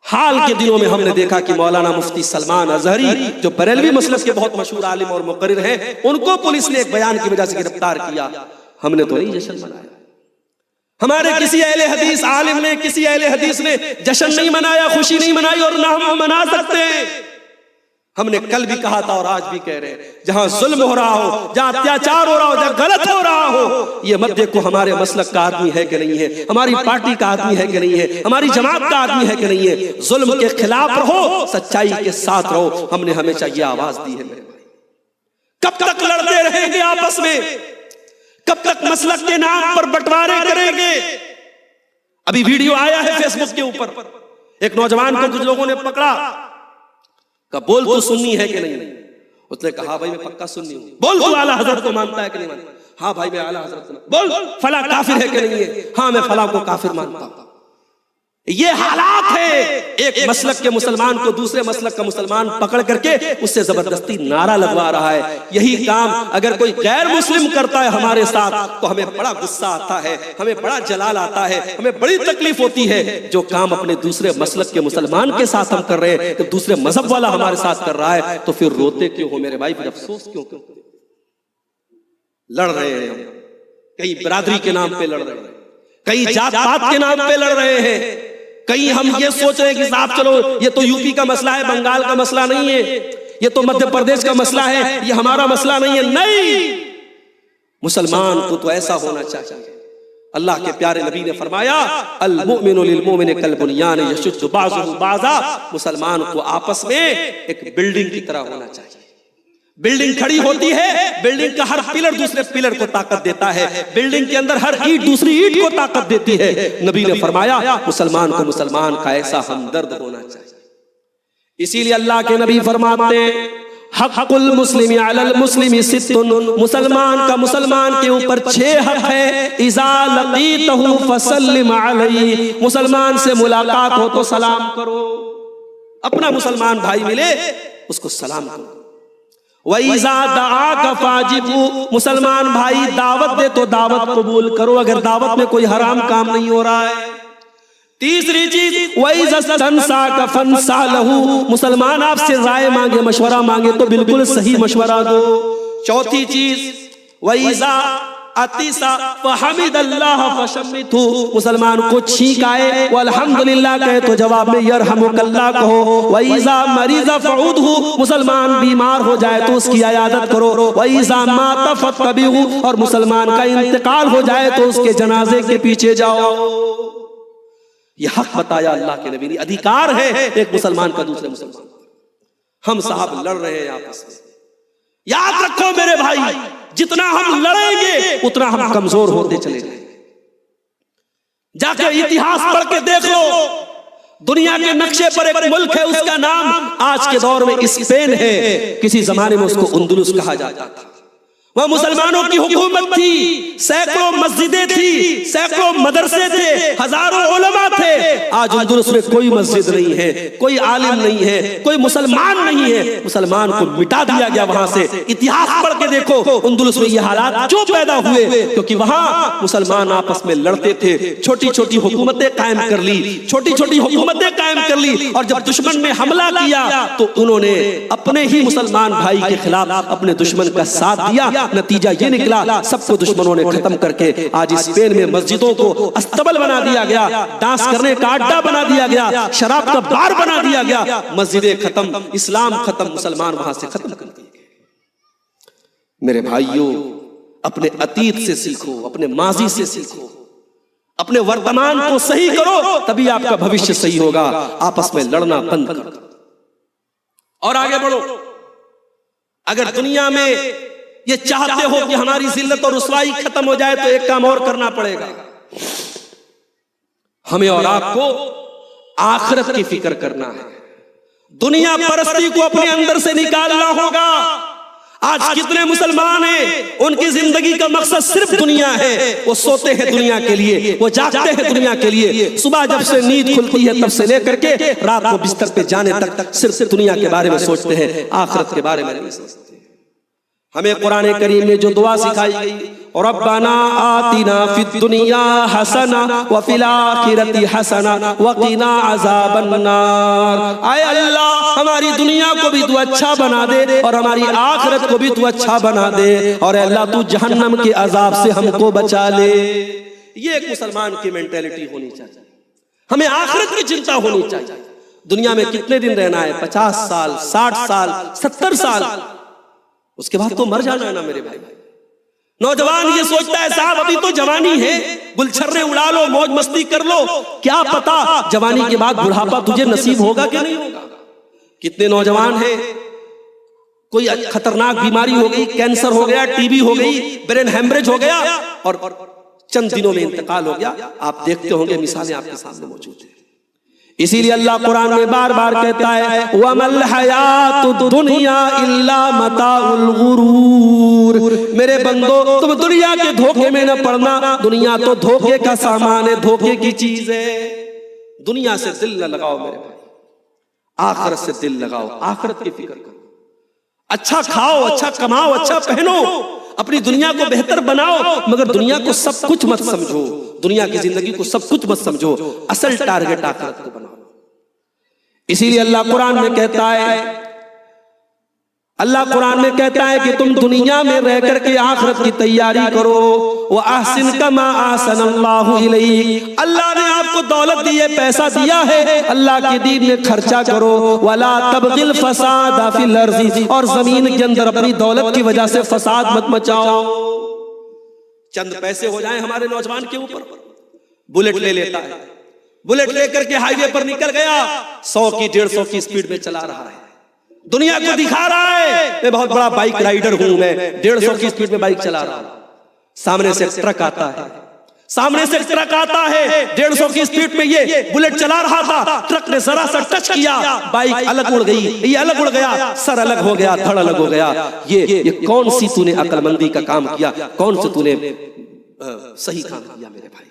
حال کے دنوں میں ہم نے دیکھا کہ مولانا مفتی سلمان اظہری جو بریلوی مسلک کے بہت مشہور عالم اور مقرر ہیں، ان کو پولیس نے ایک بیان کی وجہ سے گرفتار کیا۔ ہم نے تو نہیں جشن منایا، ہمارے کسی اہل حدیث عالم نے، کسی اہل حدیث نے جشن نہیں منایا، خوشی نہیں منائی، اور نہ ہم منا سکتے ہیں۔ ہم نے کل بھی کہا تھا اور آج بھی کہہ رہے ہیں، جہاں ظلم ہو رہا ہو، جہاں اتیاچار ہو رہا ہو، جہاں غلط ہو رہا ہو، یہ مت دیکھو ہمارے مسلک کا آدمی ہے کہ نہیں ہے، ہماری پارٹی کا آدمی ہے کہ نہیں ہے، ہماری جماعت کا آدمی ہے کہ نہیں ہے۔ ظلم کے خلاف رہو، سچائی کے ساتھ رہو۔ ہم نے ہمیشہ یہ آواز دی ہے میرے بھائی۔ کب تک لڑتے رہیں گے آپس میں؟ کب تک مسلک کے نام پر بٹوارے کریں گے؟ ابھی ویڈیو آیا ہے فیس بک کے اوپر، ایک نوجوان کو کچھ لوگوں نے پکڑا، کہ بول تو سنی ہے کہ نہیں؟ اس نے کہا بھائی میں پکا سنی ہوں۔ بول تو اعلیٰ حضرت کو مانتا ہے کہ نہیں مانتا؟ ہاں بھائی میں اعلیٰ حضرت کو۔ بول فلاں کافر ہے کہ نہیں ہے؟ ہاں میں فلاں کو کافر مانتا ہوں۔ یہ حالات ہے، ایک مسلک کے مسلمان کو دوسرے مسلک کا مسلمان پکڑ کر کے اس سے زبردستی نعرہ لگوا رہا ہے۔ یہی کام اگر کوئی غیر مسلم کرتا ہے ہمارے ساتھ تو ہمیں بڑا غصہ آتا ہے، ہمیں بڑا جلال آتا ہے، ہمیں بڑی تکلیف ہوتی ہے۔ جو کام اپنے دوسرے مسلک کے مسلمان کے ساتھ ہم کر رہے ہیں، تو دوسرے مذہب والا ہمارے ساتھ کر رہا ہے، تو پھر روتے کیوں ہو میرے بھائی؟ پھر افسوس کیوں کرتے؟ لڑ رہے ہیں ہم، کئی برادری کے نام پہ لڑ رہے ہیں، کئی جات پات کے نام پہ لڑ رہے ہیں، کئی ہم یہ سوچ رہے ہیں کہ صاحب چلو یہ تو یو پی کا مسئلہ ہے، بنگال کا مسئلہ نہیں ہے، یہ تو مدھیہ پردیش کا مسئلہ ہے، یہ ہمارا مسئلہ نہیں ہے. نہیں، مسلمان کو تو ایسا ہونا چاہیے. اللہ کے پیارے نبی نے فرمایا المؤمن للمؤمن کالبنیان یشد بعضہ بعضا. مسلمان کو آپس میں ایک بلڈنگ کی طرح ہونا چاہیے. بلڈنگ کھڑی ہوتی ہے، بلڈنگ کا ہر پلر دوسرے پلر کو طاقت دیتا ہے، بلڈنگ کے اندر ہر اینٹ دوسری اینٹ کو طاقت دیتی ہے. نبی نے فرمایا مسلمان کو مسلمان کا ایسا ہمدرد ہونا چاہیے. اسی لیے اللہ کے نبی فرماتے ہیں حق المسلم علی المسلم ست. مسلمان کا مسلمان کے اوپر 6 حق ہے. اذا لقیتہ فسلم علیہ. مسلمان سے ملاقات ہو تو سلام کرو. اپنا مسلمان بھائی ملے اس کو سلام کرو. وَإِذَا دَعَاكَ فَاجِبْهُ. مسلمان بھائی دعوت دے تو دعوت قبول کرو اگر دعوت میں کوئی حرام کام نہیں ہو رہا ہے. تیسری چیز وَإِذَا اسْتَنْصَاكَ فَانْصَحْ لَهُ. مسلمان آپ سے رائے مانگے، مشورہ مانگے تو بالکل صحیح مشورہ دو. چوتھی چیز وَإِذَا عطس فحمد اللہ فشمته. مسلمان کو چھینک آئے وہ الحمدللہ کہے تو جواب میں یرحمک اللہ کہو. وَإِذَا مَرِضَ فَعُودْهُ. مسلمان بیمار ہو جائے تو اس کی عیادت کرو. وَإِذَا مَاتَ فَاتَّبِعْهُ. اور مسلمان کا انتقال ہو جائے تو اس کے جنازے کے پیچھے جاؤ. یہ حق بتایا اللہ کے نبی نے، ادھیکار ہے ایک مسلمان کا دوسرے مسلمان. ہم صاحب لڑ رہے ہیں آپس میں. یاد رکھو میرے بھائی جتنا ہم لڑیں گے اتنا ہم کمزور ہوتے چلے جائیں گے. جا کے اتہاس پڑھ کے دیکھ لو، دنیا کے نقشے پر ایک ملک ہے اس کا نام آج کے دور میں اسپین ہے. کسی زمانے میں اس کو اندلس کہا جاتا تھا. وہ مسلمانوں کی حکومت تھی، سینکڑوں مسجدیں تھی، سینکڑوں مدرسے تھے، ہزاروں علماء تھے. آج اندلس میں کوئی مسجد نہیں ہے، کوئی عالم نہیں ہے، کوئی مسلمان نہیں ہے. مسلمان کو مٹا دیا گیا وہاں سے. اتہاس پڑھ کے دیکھو اندلس میں یہ حالات کیوں پیدا ہوئے؟ کیونکہ وہاں مسلمان آپس میں لڑتے تھے، چھوٹی چھوٹی حکومتیں قائم کر لی، چھوٹی چھوٹی حکومتیں قائم کر لی. اور جب دشمن نے حملہ کیا تو انہوں نے اپنے ہی مسلمان بھائی کے خلاف اپنے دشمن کا ساتھ دیا. نتیجہ یہ نکلا سب کو دشمنوں نے ختم کر کے آج اسپین میں مسجدوں کو استبل بنا دیا گیا، ڈانس کرنے کا اڈا بنا دیا گیا، شراب کا بار بنا دیا گیا. مسجدیں ختم، اسلام ختم، مسلمان وہاں سے ختم کر دیے گئے. میرے بھائیوں اپنے اتیت سے سیکھو، اپنے ماضی سے سیکھو، اپنے ورتمان کو صحیح کرو تبھی آپ کا بھوشیہ صحیح ہوگا. آپس میں لڑنا بند کرو اور آگے بڑھو. اگر دنیا میں یہ چاہتے ہو کہ ہماری ذلت اور رسوائی ختم ہو جائے تو ایک کام اور کرنا پڑے گا. ہمیں اور آپ کو آخرت کی فکر کرنا ہے. دنیا پرستی کو اپنے اندر سے نکالنا ہوگا. آج کتنے مسلمان ہیں ان کی زندگی کا مقصد صرف دنیا ہے. وہ سوتے ہیں دنیا کے لیے، وہ جاگتے ہیں دنیا کے لیے. صبح جب سے نیند کھلتی ہے تب سے لے کر کے رات کو بستر پہ جانے تک صرف دنیا کے بارے میں سوچتے ہیں، آخرت کے بارے میں نہیں سوچتے. ہمیں قرآن کریم میں جو دعا سکھائی گئی ربنا آتنا فی الدنیا حسنہ وفی الآخرۃ حسنہ وقنا عذاب النار. اے اللہ ہماری دنیا کو بھی تو اچھا بنا دے اور ہماری آخرت کو بھی تو اچھا بنا دے، اور اے اللہ تو جہنم کے عذاب سے ہم کو بچا لے. یہ ایک مسلمان کی مینٹیلٹی ہونی چاہیے. ہمیں آخرت کی چنتا ہونی چاہیے. دنیا میں کتنے دن رہنا ہے؟ 50 سال، 60 سال، 70 سال. اس کے بعد تو مر جانا ہے نا میرے بھائی. نوجوان یہ سوچتا ہے صاحب ابھی تو جوانی ہے، گلچھرے اڑا لو، موج مستی کر لو. کیا پتا جوانی کے بعد بڑھاپا تجھے نصیب ہوگا کہ نہیں ہوگا. کتنے نوجوان ہیں کوئی خطرناک بیماری ہو گئی، کینسر ہو گیا، ٹی بی ہو گئی، برین ہیمریج ہو گیا اور چند دنوں میں انتقال ہو گیا. آپ دیکھتے ہوں گے مثالیں آپ کے سامنے موجود ہیں. اسی لیے اللہ قرآن میں بار بار کہتا ہے وَمَا الْحَيَاةُ الدُّنْيَا إِلَّا مَتَاعُ الْغُرُورِ. میرے بندو تم دنیا کے دھوکے میں نہ پڑنا، دنیا تو دھوکے کا سامان ہے، دھوکے کی چیز ہے. دنیا سے دل نہ لگاؤ میرے بھائی، آخرت سے دل لگاؤ، آخرت کی فکر کرو. اچھا کھاؤ، اچھا کماؤ، اچھا پہنو، اپنی دنیا کو بہتر بناؤ، مگر دنیا کو سب کچھ مت سمجھو، دنیا کی زندگی کو سب کچھ مت سمجھو. اصل ٹارگٹ آخرت کو بناؤ. اسی لیے اللہ قرآن میں کہتا ہے اللہ قرآن میں کہتا ہے کہ تم دنیا میں رہ کر کے آخرت کی تیاری کرو. وَأَحْسِنْ كَمَا أَحْسَنَ اللَّهُ إِلَيْكَ, اللہ نے آپ کو دولت دی ہے, پیسہ دیا ہے, اللہ کے دین میں خرچہ کرو. وَلَا تَبْغِ الْفَسَادَ فِي الْأَرْضِ, اور زمین کے اندر اپنی دولت کی وجہ سے فساد مت مچاؤ. چند پیسے ہو جائیں ہمارے نوجوان کے اوپر, بلٹ لے لیتا ہے, بلٹ لے کر کے ہائی وے پر نکل گیا, 100 کی 150 کی سپیڈ میں چلا رہا ہے, دنیا کو دکھا رہا ہے میں بہت بڑا بائک رائیڈر ہوں, میں 150 کی سپیڈ میں بائک چلا رہا ہوں. سامنے سے ٹرک آتا ہے, سامنے سے ٹرک آتا ہے 150 کی سپیڈ میں, یہ بلٹ چلا رہا تھا, ٹرک نے ذرا سا ٹچ کیا, بائک الگ اڑ گئی, یہ الگ اڑ گیا, سر الگ ہو گیا, دھڑ الگ ہو گیا. یہ کون سی تو نے عقل مندی کا کام کیا, کون سے تو نے صحیح کام کیا میرے بھائی.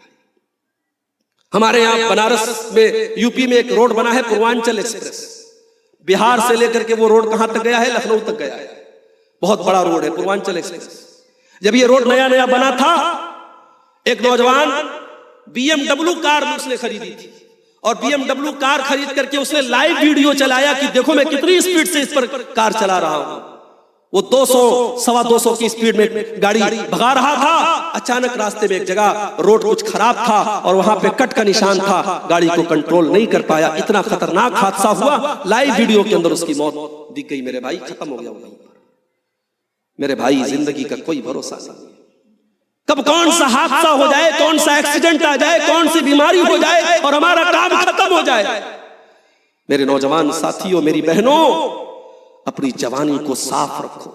ہمارے یہاں بنارس میں یو پی میں ایک روڈ بنا ہے پوروانچل ایکسپریس, بہار سے لے کر کے وہ روڈ کہاں تک گیا ہے, لکھنؤ تک گیا ہے, بہت بڑا روڈ ہے پوروانچل ایکسپریس. جب یہ روڈ نیا نیا بنا تھا, ایک نوجوان BMW کار اس نے خریدی تھی, اور BMW کار خرید کر کے اس نے لائیو ویڈیو چلایا کہ دیکھو میں کتنی سپیڈ سے اس پر کار چلا رہا ہوں. وہ 200 سوا 200 کی سپیڈ میں گاڑی بھگا رہا تھا. اچانک راستے میں ایک جگہ روڈ کچھ خراب تھا اور وہاں پہ کٹ کا نشان تھا, گاڑی کو کنٹرول نہیں کر پایا, اتنا خطرناک حادثہ ہوا, لائیو ویڈیو کے اندر اس کی موت دکھ گئی. میرے بھائی ختم ہو گیا وہیں پر. میرے بھائی زندگی کا کوئی بھروسہ نہیں, کب کون سا حادثہ ہو جائے, کون سا ایکسیڈنٹ آ جائے, کون سی بیماری ہو جائے اور ہمارا کام ختم ہو جائے. میرے نوجوان ساتھیوں, میری بہنوں, اپنی جوانی کو صاف رکھو,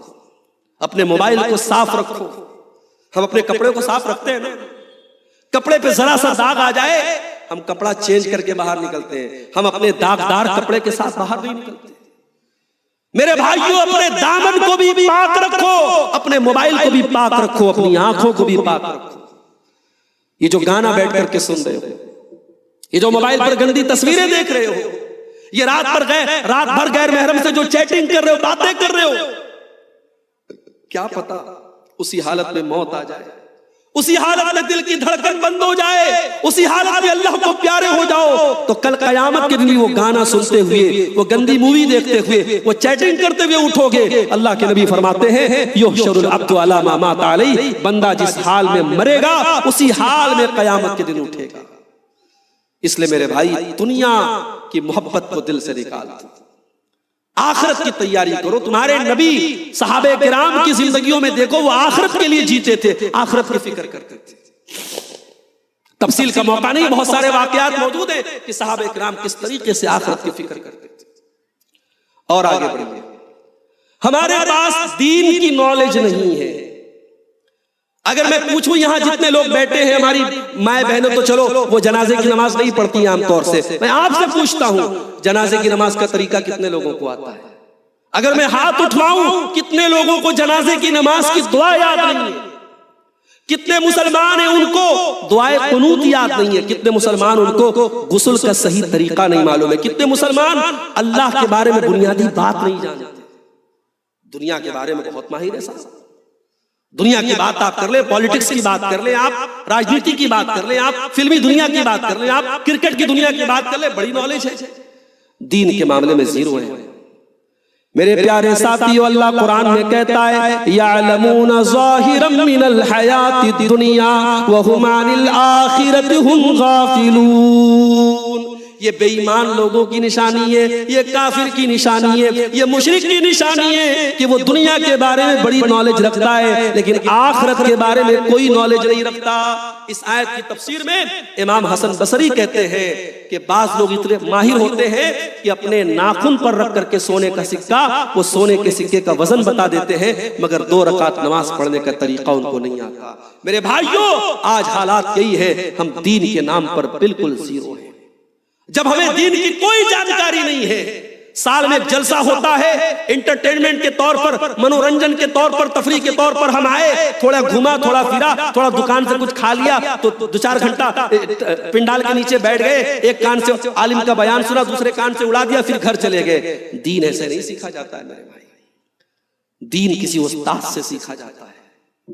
اپنے موبائل کو صاف رکھو. ہم اپنے کپڑے کو صاف رکھتے ہیں نا, کپڑے پہ ذرا سا داغ آ جائے ہم کپڑا چینج کر کے باہر نکلتے ہیں, ہم اپنے داغدار کپڑے کے ساتھ باہر نہیں نکلتے. میرے بھائیوں, اپنے دامن کو بھی پاک رکھو, اپنے موبائل کو بھی پاک رکھو, اپنی آنکھوں کو بھی پاک رکھو. یہ جو گانا بیٹھ کر کے سن رہے ہو, یہ جو موبائل پر گندی تصویریں دیکھ رہے ہو, یہ رات بھر غیر محرم سے جو چیٹنگ کر رہے ہو, باتیں کر رہے ہو, کیا پتا اسی حالت میں موت آ جائے, اسی حالت میں دل کی دھڑکن بند ہو جائے, اسی حالت میں اللہ کو پیارے ہو جاؤ, تو کل قیامت کے دن وہ گانا سنتے ہوئے, وہ گندی مووی دیکھتے ہوئے, وہ چیٹنگ کرتے ہوئے اٹھو گے. اللہ کے نبی فرماتے ہیں یحشر العبد علی ما مات علیہ, بندہ جس حال میں مرے گا اسی حال میں قیامت کے دن اٹھے گا. اس لیے میرے بھائی دنیا کی محبت کو دل سے نکال دو, آخرت کی تیاری کرو. تمہارے نبی صحابہ کرام کی زندگیوں میں دیکھو, وہ آخرت کے لیے جیتے تھے, آخرت کی فکر کرتے تھے. تفصیل کا موقع نہیں, بہت سارے واقعات موجود ہیں کہ صحابہ کرام کس طریقے سے آخرت کی فکر کرتے تھے. اور آگے بڑھیے, ہمارے پاس دین کی نالج نہیں ہے. اگر میں پوچھوں یہاں جتنے لوگ بیٹھے ہیں, ہماری مائیں بہنیں تو چلو وہ جنازے کی نماز نہیں پڑھتی ہیں عام طور سے, میں آپ سے پوچھتا ہوں جنازے کی نماز کا طریقہ کتنے لوگوں کو آتا ہے؟ اگر میں ہاتھ اٹھواؤں کتنے لوگوں کو جنازے کی نماز کی دعا یاد نہیں ہے؟ کتنے مسلمان ہیں ان کو دعائے قنوت یاد نہیں ہے؟ کتنے مسلمان ان کو غسل کا صحیح طریقہ نہیں معلوم ہے؟ کتنے مسلمان اللہ کے بارے میں بنیادی بات نہیں جانتے؟ دنیا کے بارے میں بہت ماہر ہے صاحب, دنیا کی بات آپ کر لیں, پالیٹکس کی بات کر لیں, آپ راجنیتی کی بات کر لیں, آپ فلمی دنیا کی بات کر لیں, آپ کرکٹ کی دنیا کی بات کر لیں, بڑی نالج ہے. دین کے معاملے میں زیرو ہے. میرے پیارے ساتھیو, اللہ قرآن میں کہتا ہے یعلمون ظاہرا من الحیات الدنیا وہم عن الآخرۃ ہم غافلون. یہ بے ایمان لوگوں کی نشانی ہے, یہ کافر کی نشانی ہے, یہ مشرک کی نشانی ہے کہ وہ دنیا کے بارے میں بڑی نالج رکھتا ہے لیکن آخرت کے بارے میں کوئی نالج نہیں رکھتا. اس آیت کی تفسیر میں امام حسن بصری کہتے ہیں کہ بعض لوگ اتنے ماہر ہوتے ہیں کہ اپنے ناخن پر رکھ کر کے سونے کا سکہ, وہ سونے کے سکے کا وزن بتا دیتے ہیں, مگر 2 رکعت نماز پڑھنے کا طریقہ ان کو نہیں آتا. میرے بھائیوں, آج حالات یہی ہے, ہم دین کے نام پر بالکل زیرو ہیں. جب ہمیں دین کی کوئی جانکاری نہیں ہے, سال میں ایک جلسہ ہوتا ہے انٹرٹینمنٹ کے طور پر, منورنجن کے طور پر, تفریح کے طور پر ہم آئے, تھوڑا گھوما, تھوڑا پھرا, تھوڑا دکان سے کچھ کھا لیا, تو 2-4 گھنٹہ پنڈال کے نیچے بیٹھ گئے, ایک کان سے عالم کا بیان سنا, دوسرے کان سے اڑا دیا, پھر گھر چلے گئے. دین ایسے نہیں سیکھا جاتا ہے میرے بھائی, دین کسی استاد سے سیکھا جاتا ہے.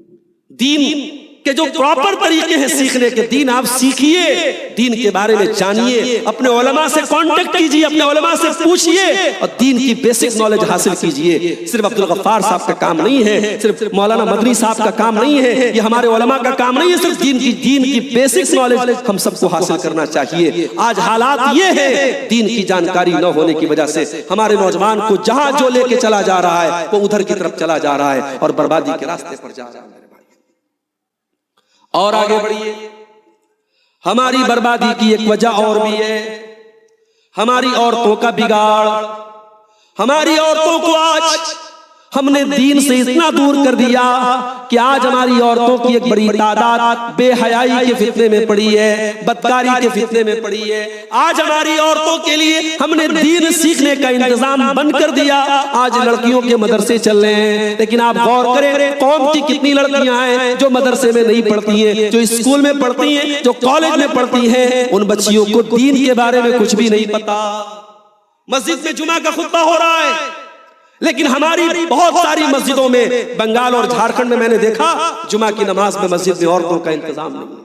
دین کہ جو پراپر طریقے ہیں سیکھنے کے، دین آپ سیکھیے، دین کے بارے میں جانیے، اپنے علماء سے کانٹیکٹ کیجیے، اپنے علماء سے پوچھیے اور دین کی بیسک نالج حاصل کیجیے۔ صرف عبدالغفار صاحب کا کام نہیں ہے، صرف مولانا مدنی صاحب کا کام نہیں ہے، یہ ہمارے علماء کا کام نہیں ہے، صرف دین کی بیسک نالج ہم سب کو حاصل کرنا چاہیے۔ آج حالات یہ ہے، دین کی جانکاری نہ ہونے کی وجہ سے ہمارے نوجوان کو جہاں جو لے کے چلا جا رہا ہے وہ ادھر کی طرف چلا جا رہا ہے اور بربادی کے راستے پر جا رہا ہے۔ اور آگے بڑھیے، ہماری بربادی کی ایک وجہ اور بھی ہے، ہماری عورتوں کا بگاڑ۔ ہماری عورتوں کو آج ہم نے دین سے اتنا دور کر دیا کہ آج ہماری عورتوں کی ایک بڑی تعداد بے حیائی کے فتنے میں پڑی ہے، بدکاری کے فتنے میں پڑی ہے۔ آج ہماری عورتوں کے لیے ہم نے دین سیکھنے کا انتظام بند کر دیا۔ آج لڑکیوں کے مدرسے چل رہے ہیں، لیکن آپ غور کریں قوم کی کتنی لڑکیاں ہیں جو مدرسے میں نہیں پڑھتی ہیں، جو اسکول میں پڑھتی ہیں، جو کالج میں پڑھتی ہیں، ان بچیوں کو دین کے بارے میں کچھ بھی نہیں پتا۔ مسجد میں جمعہ کا خطبہ ہو رہا ہے، لیکن ہماری بہت ساری مسجدوں میں بنگال اور جھارکھنڈ میں نے دیکھا جمعہ کی نماز میں مسجد میں عورتوں کا انتظام نہیں۔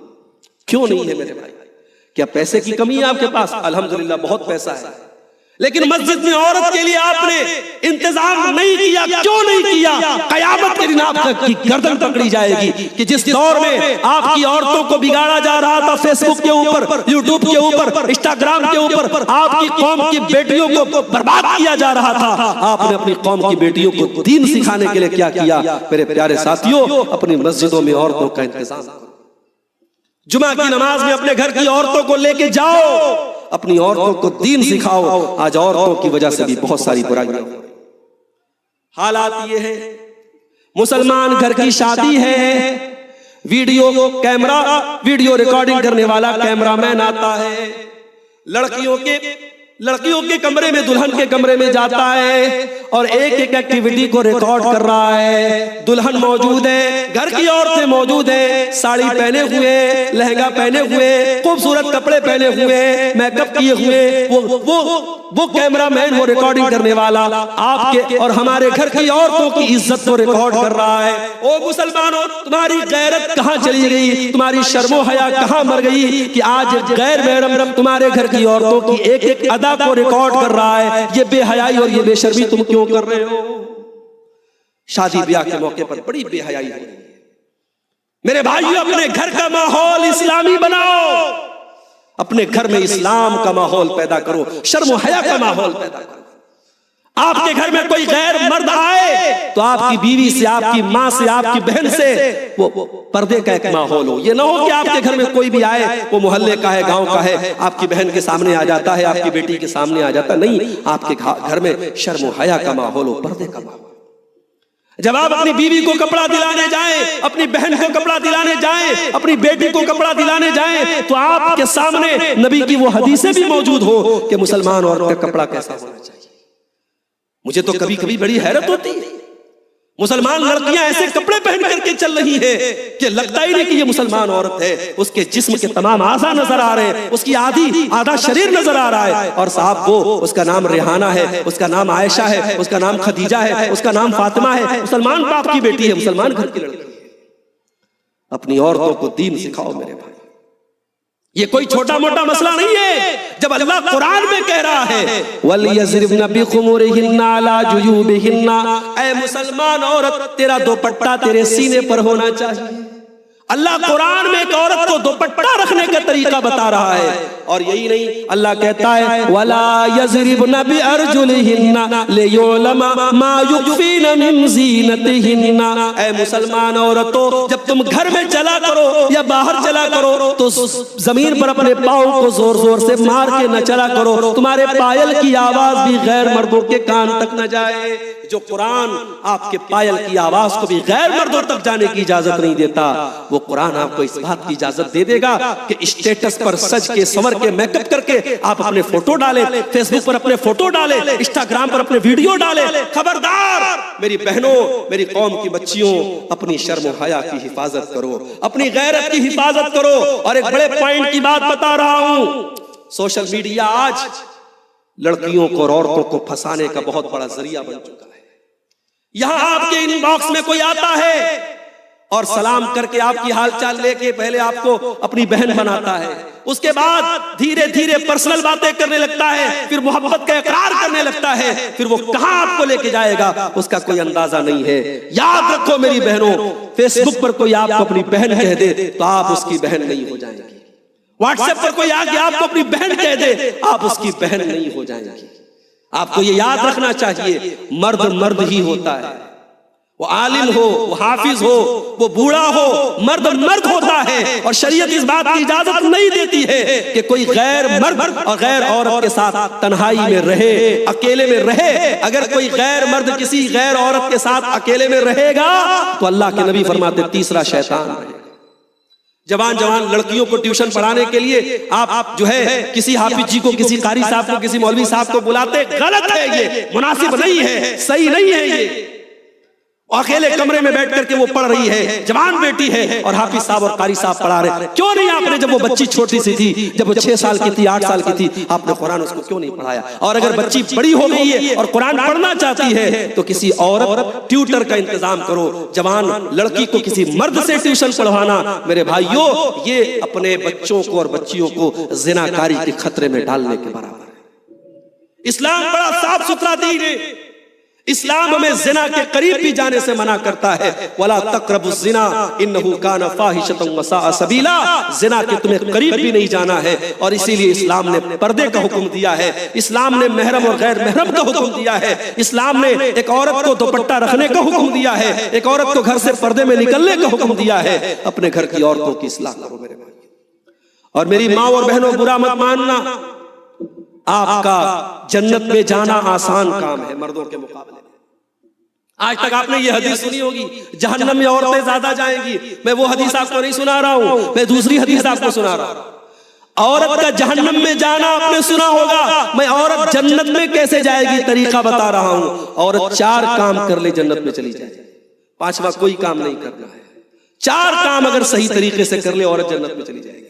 کیوں نہیں ہے میرے بھائی؟ کیا پیسے کی کمی ہے آپ کے پاس؟ الحمدللہ بہت پیسہ ہے، لیکن مسجد میں عورت کے لیے آپ نے انتظام نہیں کیا۔ کیوں نہیں کیا؟ قیامت کے دن آپ کی گردن پکڑی جائے گی کہ جس دور میں آپ کی عورتوں کو بگاڑا جا رہا تھا، فیس بک کے اوپر، یوٹیوب کے اوپر، انسٹاگرام کے اوپر آپ کی قوم کی بیٹیوں کو برباد کیا جا رہا تھا، آپ نے اپنی قوم کی بیٹیوں کو دین سکھانے کے لیے کیا کیا؟ میرے پیارے ساتھیوں، اپنی مسجدوں میں عورتوں کا انتظام کرو۔ جمعہ کی نماز میں اپنے گھر کی عورتوں کو لے کے جاؤ، اپنی عورتوں کو دین سکھاؤ۔ آج عورتوں کی وجہ سے بھی بہت ساری برائیاں۔ حالات یہ ہیں، مسلمان گھر کی شادی ہے، ویڈیو کیمرہ، ویڈیو ریکارڈنگ کرنے والا کیمرہ مین آتا ہے، لڑکیوں کے کمرے میں، دلہن کے کمرے میں جاتا ہے اور ایک ایک ایکٹیویٹی کو ریکارڈ کر رہا ہے۔ دلہن موجود ہے، گھر کی عورتیں موجود ہیں، ساڑی پہنے ہوئے، لہنگا پہنے ہوئے، خوبصورت کپڑے پہنے ہوئے، میک اپ کیے ہوئے، وہ کیمرہ مین، وہ ریکارڈنگ کرنے والا آپ کے اور ہمارے گھر کی عورتوں کی عزت کو ریکارڈ کر رہا ہے۔ او مسلمانوں، تمہاری غیرت کہاں چلی گئی؟ تمہاری شرم و حیا کہاں مر گئی کہ آج غیر محرم تمہارے گھر کی عورتوں کی ایک ایک ادا کو ریکارڈ کر رہا ہے؟ یہ بے حیائی اور یہ بے شرمی تم کیوں کر رہے ہو؟ شادی بیاہ کے موقع پر بڑی بے حیائی ہو رہی ہے۔ میرے بھائیو، اپنے گھر کا ماحول اسلامی بناؤ، اپنے گھر میں اسلام کا ماحول پیدا کرو، شرم و حیا کا ماحول پیدا کرو۔ آپ کے گھر میں کوئی غیر مرد آئے تو آپ کی بیوی سے، آپ کی ماں سے، آپ کی بہن سے وہ پردے کا ایک ماحول ہو۔ یہ نہ ہو کہ آپ کے گھر میں کوئی بھی آئے، وہ محلے کا ہے، گاؤں کا ہے، آپ کی بہن کے سامنے آ جاتا ہے، آپ کی بیٹی کے سامنے آ جاتا ہے۔ نہیں، آپ کے گھر میں شرم و حیا کا ماحول ہو، پردے کا ماحول۔ جب آپ اپنی بیوی کو کپڑا دلانے جائیں، اپنی بہن کو کپڑا دلانے جائیں، اپنی بیٹی کو کپڑا دلانے جائیں، تو آپ کے سامنے نبی کی وہ حدیثیں بھی موجود ہو کہ مسلمان عورت کا کپڑا کیسا ہونا چاہیے۔ مجھے تو کبھی کبھی بڑی حیرت ہوتی ہے، مسلمان لڑکیاں ایسے کپڑے پہن کر کے چل رہی ہیں کہ لگتا ہی نہیں کہ یہ مسلمان عورت ہے۔ اس کے جسم کے تمام اعضاء نظر آ رہے ہیں، اس کی آدھا شریر نظر آ رہا ہے، اور صاحب وہ، اس کا نام ریحانہ ہے، اس کا نام عائشہ ہے، اس کا نام خدیجہ ہے، اس کا نام فاطمہ ہے، مسلمان باپ کی بیٹی ہے، مسلمان گھر کی لڑکی ہے۔ اپنی عورتوں کو دین سکھاؤ میرے بھائی، یہ کوئی چھوٹا موٹا مسئلہ نہیں ہے۔ جب اللہ قرآن میں کہہ رہا ہے وَلْيَضْرِبْنَ بِخُمُرِهِنَّ عَلَى جُيُوبِهِنَّ، اے مسلمان عورت، تیرا دوپٹہ تیرے سینے پر ہونا چاہیے۔ اللہ قرآن میں ایک عورت کو دوپٹہ رکھنے کا طریقہ بتا رہا ہے، اور یہی نہیں، اللہ کہتا ہے وَلَا يَضْرِبْنَ بِأَرْجُلِهِنَّ لِيُعْلَمَ مَا يُخْفِينَ مِنْ زِينَتِهِنَّ، اے مسلمان عورتوں، جب تم گھر میں چلا کرو یا باہر چلا کرو تو زمین پر اپنے پاؤں کو زور زور سے مار کے نہ چلا کرو، تمہارے پائل کی آواز بھی غیر مردوں کے کان تک نہ جائے۔ جو قرآن آپ کے پائل کی آواز کو بھی غیر مردوں تک جانے کی اجازت نہیں دیتا، وہ قرآن آپ کو اس بات کی اجازت دے دے گا کہ اسٹیٹس پر سج کے سنور کے میک اپ کر کے آپ اپنے فوٹو ڈالیں، فیس بک پر اپنے فوٹو ڈالیں، انسٹاگرام پر اپنے ویڈیو ڈالیں۔ خبردار میری بہنوں، میری قوم کی بچیوں، اپنی شرم و حیا کی حفاظت کرو، اپنی غیرت کی حفاظت کرو۔ اور ایک بڑے پوائنٹ کی بات بتا رہا ہوں، سوشل میڈیا آج لڑکیوں کو اور عورتوں کو پھنسانے کا بہت بڑا ذریعہ بن چکا ہے۔ یہاں آپ کے ان باکس میں کوئی آتا ہے اور سلام کر کے آپ کی حال چال لے کے پہلے آپ کو اپنی بہن بناتا ہے، اس کے بعد دھیرے دھیرے پرسنل باتیں کرنے لگتا ہے، پھر محبت کا اقرار کرنے لگتا ہے، پھر وہ کہاں آپ کو لے کے جائے گا اس کا کوئی اندازہ نہیں ہے۔ یاد رکھو میری بہنوں، فیس بک پر کوئی آپ کو اپنی بہن کہہ دے تو آپ اس کی بہن نہیں ہو جائیں گی، واٹس ایپ پر کوئی آ کے آپ کو اپنی بہن کہہ دے آپ اس کی بہن نہیں ہو جائیں گی۔ آپ کو یہ یاد رکھنا چاہیے، مرد مرد ہی ہوتا ہے، وہ عالم ہو، وہ حافظ ہو، وہ بوڑھا ہو، مرد مرد ہوتا ہے۔ اور شریعت اس بات کی اجازت نہیں دیتی ہے کہ کوئی غیر مرد اور غیر عورت کے ساتھ تنہائی میں رہے، اکیلے میں رہے۔ اگر کوئی غیر مرد کسی غیر عورت کے ساتھ اکیلے میں رہے گا تو اللہ کے نبی فرماتے تیسرا شیطان رہے گا۔ جوان لڑکیوں کو ٹیوشن پڑھانے کے لیے آپ جو ہے کسی حافظ جی کو، کسی قاری صاحب کو، کسی مولوی صاحب کو بلاتے، غلط ہے، یہ مناسب نہیں ہے، صحیح نہیں ہے۔ یہ اکیلے کمرے میں بیٹھ کر کے وہ پڑھ رہی ہے، جوان بیٹی ہے، اور حافظ صاحب اور قاری صاحب پڑھا رہے۔ کیوں نہیں آپ نے، جب وہ بچی چھوٹی سی تھی، جب وہ 6 سال کی تھی، 8 سال کی تھی، آپ نے قرآن اس کو کیوں نہیں پڑھایا؟ اور اگر بچی بڑی ہو گئی ہے اور قرآن پڑھنا چاہتی ہے تو کسی عورت ٹیوٹر کا انتظام کرو۔ جوان لڑکی کو کسی مرد سے ٹیوشن پڑھوانا میرے بھائیوں، یہ اپنے بچوں کو اور بچیوں کو زناکاری کے خطرے میں ڈالنے کے برابر ہے۔ اسلام بڑا صاف ستھرا دین ہے، اسلام ہمیں زنا کے قریب بھی جانے سے منع کرتا ہے۔ وَلَا تَقْرَبُوا الزِّنَا إِنَّهُ كَانَ فَاحِشَةً وَسَاءَ سَبِيلًا، زنا کے تمہیں قریب بھی نہیں جانا ہے۔ اور اسی لیے اسلام نے پردے کا حکم دیا ہے، اسلام نے محرم اور غیر محرم کا حکم دیا ہے، اسلام نے ایک عورت کو دوپٹہ رکھنے کا حکم دیا ہے، ایک عورت کو گھر سے پردے میں نکلنے کا حکم دیا ہے۔ اپنے گھر کی عورتوں کی اصلاح کرو میرے بھائی۔ اور میری ماں اور بہنوں، برا مت ماننا، آپ کا جنت میں جانا آسان کام ہے مردوں کے مقابلے۔ آج تک آپ نے یہ حدیث سنی ہوگی، جہنم میں عورتیں زیادہ جائیں گی۔ میں وہ حدیث آپ کو نہیں سنا رہا ہوں، میں دوسری حدیث آپ کو سنا رہا ہوں۔ عورت کا جہنم میں جانا آپ نے سنا ہوگا، میں عورت جنت میں کیسے جائے گی طریقہ بتا رہا ہوں۔ عورت 4 کام کر لے جنت میں چلی جائے، 5واں کوئی کام نہیں کرنا ہے۔ 4 کام اگر صحیح طریقے سے کر لے عورت جنت میں چلی جائے گی۔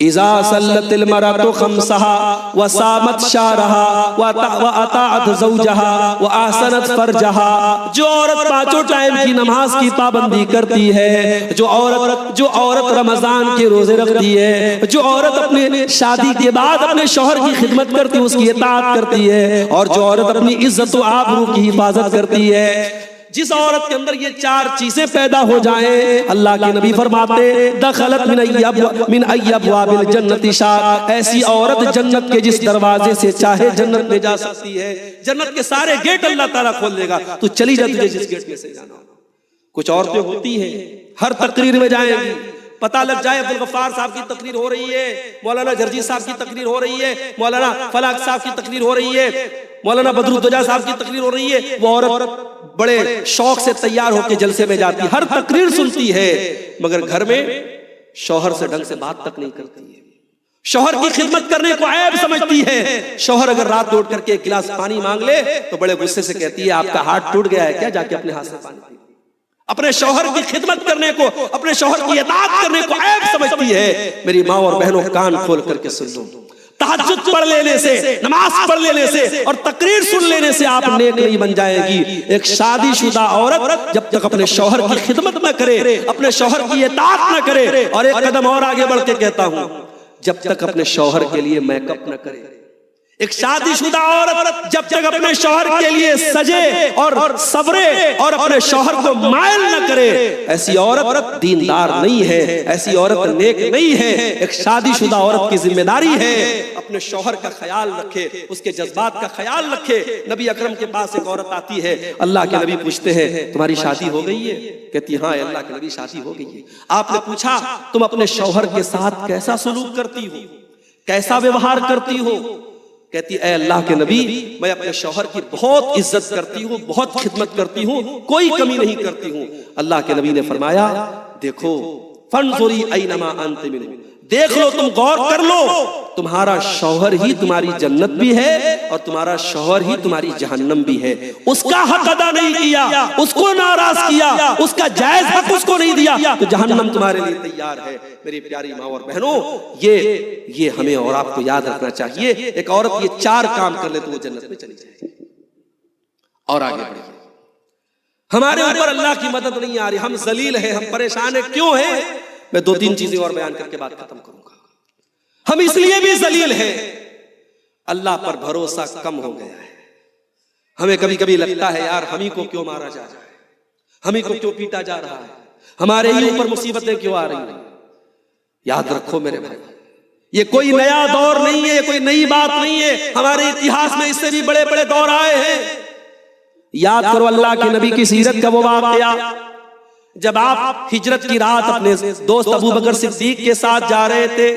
اذا صلت المرأة خمسها وصامت شهرها واطاعت زوجها واحسنت فرجها، جو عورت 5 ٹائم کی نماز کی پابندی کرتی ہے، جو عورت رمضان کے روزے رکھتی ہے، جو عورت اپنے شادی کے بعد اپنے شوہر کی خدمت کرتی ہے، اس کی اطاعت کرتی ہے، اور جو عورت اپنی عزت و آبرو کی حفاظت کرتی ہے، جس عورت کے اندر یہ 4 چیزیں پیدا ہو جائیں، اللہ کے نبی فرماتے دخلت من ای ابواب الجنت شاء، ایسی عورت جنت کے جس دروازے سے چاہے جنت میں جا سکتی ہے۔ جنت کے سارے گیٹ اللہ تعالیٰ کھول دے گا، تو چلی جا تجھے جس گیٹ میں سے جانا ہو۔ کچھ عورتیں ہوتی ہیں ہر تقریر میں جائیں گی، پتہ لگ جائے عبدالغفار صاحب کی تقریر ہو رہی ہے، مولانا جرجی صاحب کی تقریر ہو رہی ہے، مولانا فلاق صاحب کی تقریر ہو رہی ہے، مولانا بدرالدجا صاحب کی تقریر ہو رہی ہے، وہ عورت بڑے شوق سے تیار ہو کے جلسے میں جاتی ہے، ہر تقریر سنتی ہے، مگر گھر میں شوہر سے ڈھنگ سے بات تک نہیں کرتی ہے، شوہر کی خدمت کرنے کو عیب سمجھتی ہے۔ شوہر اگر رات اٹھ کر کے ایک گلاس پانی مانگ لے تو بڑے غصے سے کہتی ہے آپ کا ہاتھ ٹوٹ گیا ہے کیا، جا کے اپنے ہاتھ سے پانی پی۔ اپنے شوہر کی خدمت کرنے کو، اپنے شوہر کی اطاعت کرنے کو عیب سمجھتی ہے۔ میری ماں اور بہنوں، کان کھول کر کے سن لو، تہجد پڑھ لینے سے، نماز پڑھ لینے سے اور تقریر سن لینے سے آپ نیک نہیں بن جائے گی۔ ایک شادی شدہ عورت جب تک اپنے شوہر کی خدمت نہ کرے، اپنے شوہر کی اطاعت نہ کرے، اور ایک قدم اور آگے بڑھ کے کہتا ہوں، جب تک اپنے شوہر کے لیے میک اپ نہ کرے، ایک شادی شدہ عورت جب تک اپنے شوہر کے لیے سجے اور سورے اور اپنے شوہر کو مائل نہ کرے، ایسی عورت دیندار نہیں ہے، ایسی عورت نیک نہیں ہے۔ ایک شادی شدہ عورت کی ذمہ داری ہے اپنے شوہر کا خیال رکھے، اس کے جذبات کا خیال رکھے۔ نبی اکرم کے پاس ایک عورت آتی ہے، اللہ کے نبی پوچھتے ہیں تمہاری شادی ہو گئی ہے؟ کہتی ہاں اللہ کے نبی شادی ہو گئی ہے۔ آپ نے پوچھا تم اپنے شوہر کے ساتھ کیسا سلوک کرتی ہو، کیسا ویوہار کرتی ہو؟ کہتی اے اللہ کے نبی میں اپنے شوہر کی بہت عزت کرتی ہوں، بہت خدمت کرتی ہوں، کوئی کمی نہیں کرتی ہوں۔ اللہ کے نبی نے فرمایا دیکھو فانظری اینما انت منہ، دیکھ لو، تم غور کر لو، تمہارا شوہر ہی تمہاری جنت بھی ہے اور تمہارا شوہر ہی تمہاری جہنم بھی ہے۔ اس کا حق ادا نہیں کیا، اس کو ناراض کیا، اس کا جائز حق اس کو نہیں دیا تو جہنم تمہارے لیے تیار ہے۔ میری پیاری ماں اور بہنوں، یہ ہمیں اور آپ کو یاد رکھنا چاہیے۔ ایک عورت یہ 4 کام کر لے تو وہ جنت میں چلی جائے گی۔ اور آگے بڑھیں، ہمارے اوپر اللہ کی مدد نہیں آ رہی، ہم ذلیل ہیں، ہم پریشان ہیں. کیوں ہیں؟ میں 2-3 چیزیں اور بیان کر کے بات ختم کروں گا. ہم اس لیے بھی ذلیل ہیں، اللہ پر بھروسہ کم ہو گیا ہے. ہمیں کبھی کبھی لگتا ہے یار ہم ہی کو کیوں مارا جا رہا ہے، ہم ہی کو کیوں پیٹا جا رہا ہے، ہمارے ہی اوپر مصیبتیں کیوں آ رہی ہیں. یاد رکھو میرے بھائی، یہ کوئی نیا دور نہیں ہے، یہ کوئی نئی بات نہیں ہے. ہمارے اتہاس میں اس سے بھی بڑے بڑے دور آئے ہیں. یاد کرو اللہ کے نبی کی سیرت کا وہ واقعہ جب آپ ہجرت کی رات اپنے دوست ابو بکر صدیق کے ساتھ جا رہے تھے.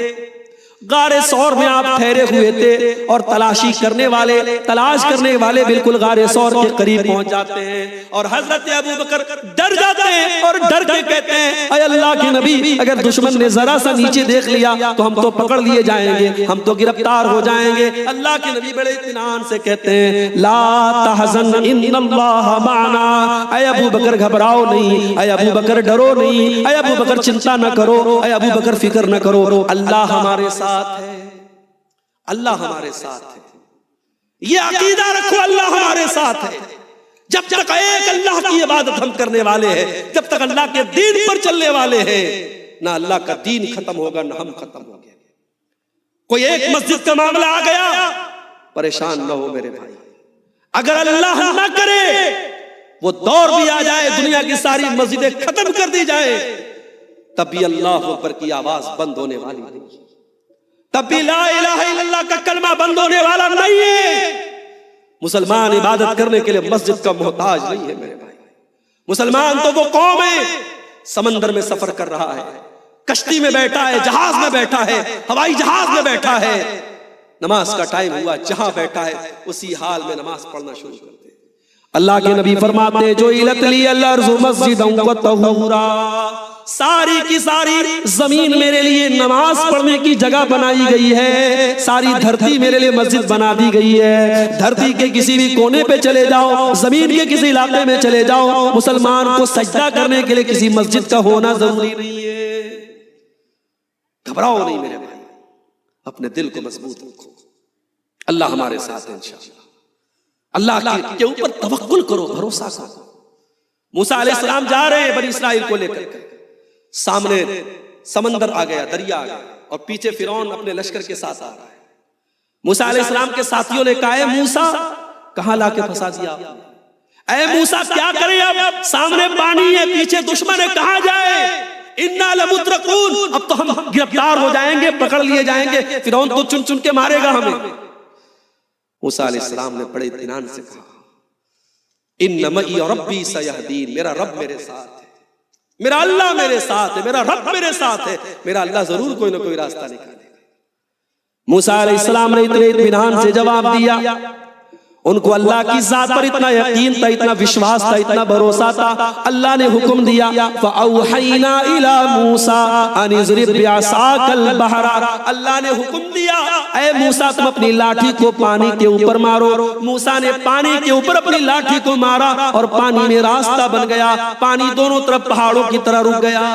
غار ثور میں آپ ٹھہرے ہوئے تھے اور تلاش کرنے والے بالکل غار ثور کے قریب پہنچ جاتے ہیں اور حضرت ابو بکر ڈر جاتے ہیں اور ڈر کے کہتے ہیں اے اللہ کے نبی، اگر دشمن نے ذرا سا نیچے دیکھ لیا تو ہم تو پکڑ لیے جائیں گے، ہم تو گرفتار ہو جائیں گے. اللہ کے نبی بڑے اطمینان سے کہتے ہیں لا تحزن ان اللہ معنا، اے ابو بکر گھبراؤ نہیں، اے ابو بکر ڈرو نہیں، اے ابو بکر چنتا نہ کرو، اے ابو بکر فکر نہ کرو، اللہ ہمارے ساتھ ہے، اللہ ہمارے ساتھ ہے. یہ عقیدہ رکھو، اللہ ہمارے ساتھ ہے. جب تک ایک اللہ کی عبادت ہم کرنے والے ہیں، جب تک اللہ کے دین پر چلنے والے ہیں، نہ اللہ کا دین ختم ہوگا نہ ہم ختم ہوں گے. کوئی ایک مسجد کا معاملہ آ گیا، پریشان نہ ہو میرے بھائی. اگر اللہ نہ کرے وہ دور بھی آ جائے، دنیا کی ساری مسجدیں ختم کر دی جائے، تب بھی اللہ اکبر کی آواز بند ہونے والی نہیں، تب بھی لا الہ الا اللہ کا کلمہ بند ہونے والا نہیں ہے. مسلمان عبادت کرنے کے لیے مسجد کا محتاج نہیں ہے میرے بھائی. مسلمان تو وہ قوم ہے سمندر میں سفر کر رہا ہے، کشتی میں بیٹھا ہے، جہاز میں بیٹھا ہے، ہوائی جہاز میں بیٹھا ہے، نماز کا ٹائم ہوا جہاں بیٹھا ہے اسی حال میں نماز پڑھنا شروع کر دے. اللہ کے نبی فرماتے ہیں جو الت لی الارض مسجدا وطہورا، ساری کی ساری زمین میرے لیے نماز پڑھنے کی جگہ بنائی گئی ہے، ساری دھرتی میرے لیے مسجد بنا دی گئی ہے. دھرتی کے کسی بھی کونے پہ چلے جاؤ، زمین کے کسی علاقے میں چلے جاؤ، مسلمان کو سجدہ کرنے کے لیے کسی مسجد کا ہونا ضروری نہیں ہے. گھبراؤ نہیں میرے بھائی، اپنے دل کو مضبوط رکھو، اللہ ہمارے ساتھ ہے انشاءاللہ. اللہ کے اوپر توکل کرو، بھروسہ کرو. موسیٰ علیہ السلام جا رہے ہیں بنی اسرائیل کو لے کر، سامنے سمندر آ گیا، دریا آ گیا، اور پیچھے فرعون اپنے لشکر کے ساتھ آ رہا ہے. موسیٰ علیہ السلام کے ساتھیوں نے کہا اے موسیٰ کہاں لا کے پھنسا دیا آپ نے؟ اے موسیٰ کیا کریں اب، سامنے پانی ہے، پیچھے دشمن ہے، کہاں جائے؟ انا لمدرکون، اب تو ہم گرفتار ہو جائیں گے، پکڑ لیے جائیں گے، فرعون تو چن چن کے مارے گا ہمیں. موسیٰ علیہ السلام نے بڑے اطمینان سے کہا ان معی ربی سیہدین، میرا رب میرے ساتھ ہے، میرا اللہ میرے ساتھ ہے، میرا رب میرے ساتھ ہے، میرا اللہ ضرور کوئی نہ کوئی راستہ نکالے گا. موسیٰ علیہ السلام نے اتنے اطمینان سے جواب دیا، ان کو اللہ کی ذات پر اتنا یقین تھا، اتنا وشواس تھا، اتنا بھروسہ تھا. اللہ نے حکم دیا فَأَوْحَيْنَا إِلَى مُوسَىٰ أَنِ اضْرِبْ بِعَصَاكَ الْبَحْرَ، اللہ نے حکم دیا اے موسیٰ تم اپنی لاٹھی کو پانی کے اوپر مارو. موسیٰ نے پانی کے اوپر اپنی لاٹھی کو مارا اور پانی میں راستہ بن گیا، پانی دونوں طرف پہاڑوں کی طرح رک گیا.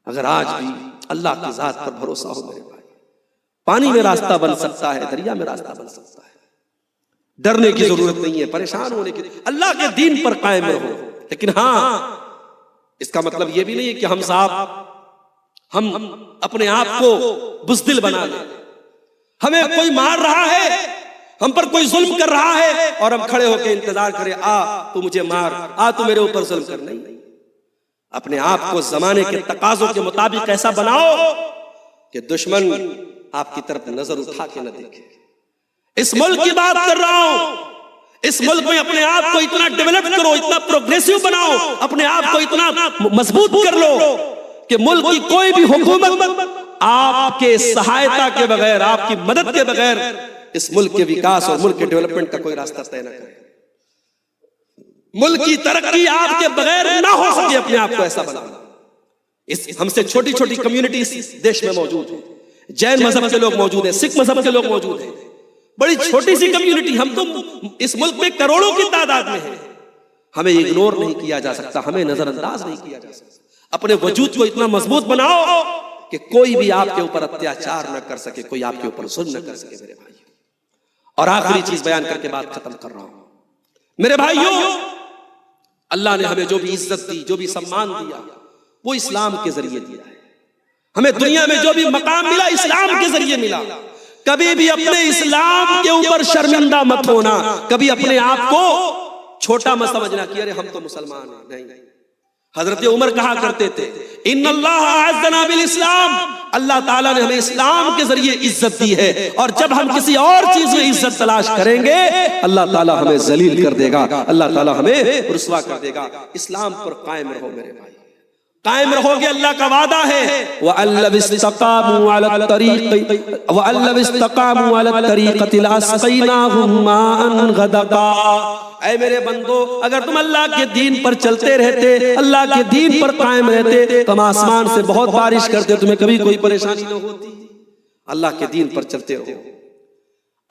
اگر آج بھی اللہ کی ذات پر بھروسہ ہو میرے بھائی، پانی میں راستہ بن سکتا ہے، دریا میں راستہ بن سکتا ہے. ڈرنے کی ضرورت نہیں ہے، پریشان ہونے کی، اللہ کے دین پر قائم رہو. لیکن ہاں اس کا مطلب یہ بھی نہیں ہے کہ ہم اپنے آپ کو بزدل بنا لیں. ہمیں کوئی مار رہا ہے، ہم پر کوئی ظلم کر رہا ہے اور ہم کھڑے ہو کے انتظار کریں آ تو مجھے مار، آ تو میرے اوپر ظلم کر. نہیں، اپنے آپ کو زمانے کے تقاضوں کے مطابق ایسا بناؤ کہ دشمن آپ کی طرف نظر اٹھا کے نہ دیکھے. اس ملک کی بات کر رہا ہوں، اس ملک میں اپنے آپ کو اتنا ڈیولپ کرو، اتنا پروگریسو بناؤ، اپنے آپ کو اتنا مضبوط کر لو کہ ملک کی کوئی بھی حکومت آپ کے سہایتا کے بغیر، آپ کی مدد کے بغیر اس ملک کے وکاس اور ملک کے ڈیولپمنٹ کا کوئی راستہ طے نہ کرے. ملک کی ترقی آپ کے بغیر نہ ہو سکے. اپنے آپ کو ایسا بنانا. ہم سے چھوٹی چھوٹی کمیونٹیز دیش میں موجود ہیں، جین مذہب کے لوگ موجود ہیں، سکھ مذہب کے لوگ موجود ہیں، بڑی چھوٹی سی کمیونٹی. ہم تو اس ملک میں کروڑوں کی تعداد میں ہیں. ہمیں اگنور نہیں کیا جا سکتا، ہمیں نظر انداز نہیں کیا جا سکتا. اپنے وجود کو اتنا مضبوط بناؤ کہ کوئی بھی آپ کے اوپر اتیاچار نہ کر سکے، کوئی آپ کے اوپر ظلم نہ کر سکے میرے بھائی. اور آخری چیز بیان کر کے بات ختم کر رہا ہوں میرے بھائیوں، اللہ نے ہمیں جو بھی عزت دی، جو بھی سمان دیا، وہ اسلام کے ذریعے دیا ہے. ہمیں دنیا میں جو بھی مقام ملا اسلام کے ذریعے ملا. کبھی بھی اپنے اسلام کے اوپر شرمندہ مت ہونا، کبھی اپنے آپ کو چھوٹا مت سمجھنا کہ ارے ہم تو مسلمان ہیں. نہیں، حضرت عمر کہا کرتے تھے ان اللہ اعزنا بالاسلام، اللہ تعالیٰ نے ہمیں اسلام کے ذریعے عزت دی ہے، اور جب ہم کسی اور چیز میں عزت تلاش کریں گے اللہ تعالیٰ ہمیں ذلیل کر دے گا، اللہ تعالیٰ ہمیں رسوا کر دے گا. اسلام پر قائم رہو میرے بھائی، قائم رہو گے، اللہ کا وعدہ ہے وَأَلَّوِ اسْتَقَامُوا عَلَى الطَّرِيقِ وَأَلَّوِ اسْتَقَامُوا عَلَى الطَّرِيقَةِ لَأَسْقَيْنَاهُمْ مَاءً غَدَقًا. اے میرے بندو، اگر تم اللہ کے دین پر چلتے رہتے، اللہ کے دین پر قائم رہتے، تم آسمان سے بہت بارش کرتے، تمہیں کبھی کوئی پریشانی نہ ہوتی. اللہ کے دین پر چلتے رہو.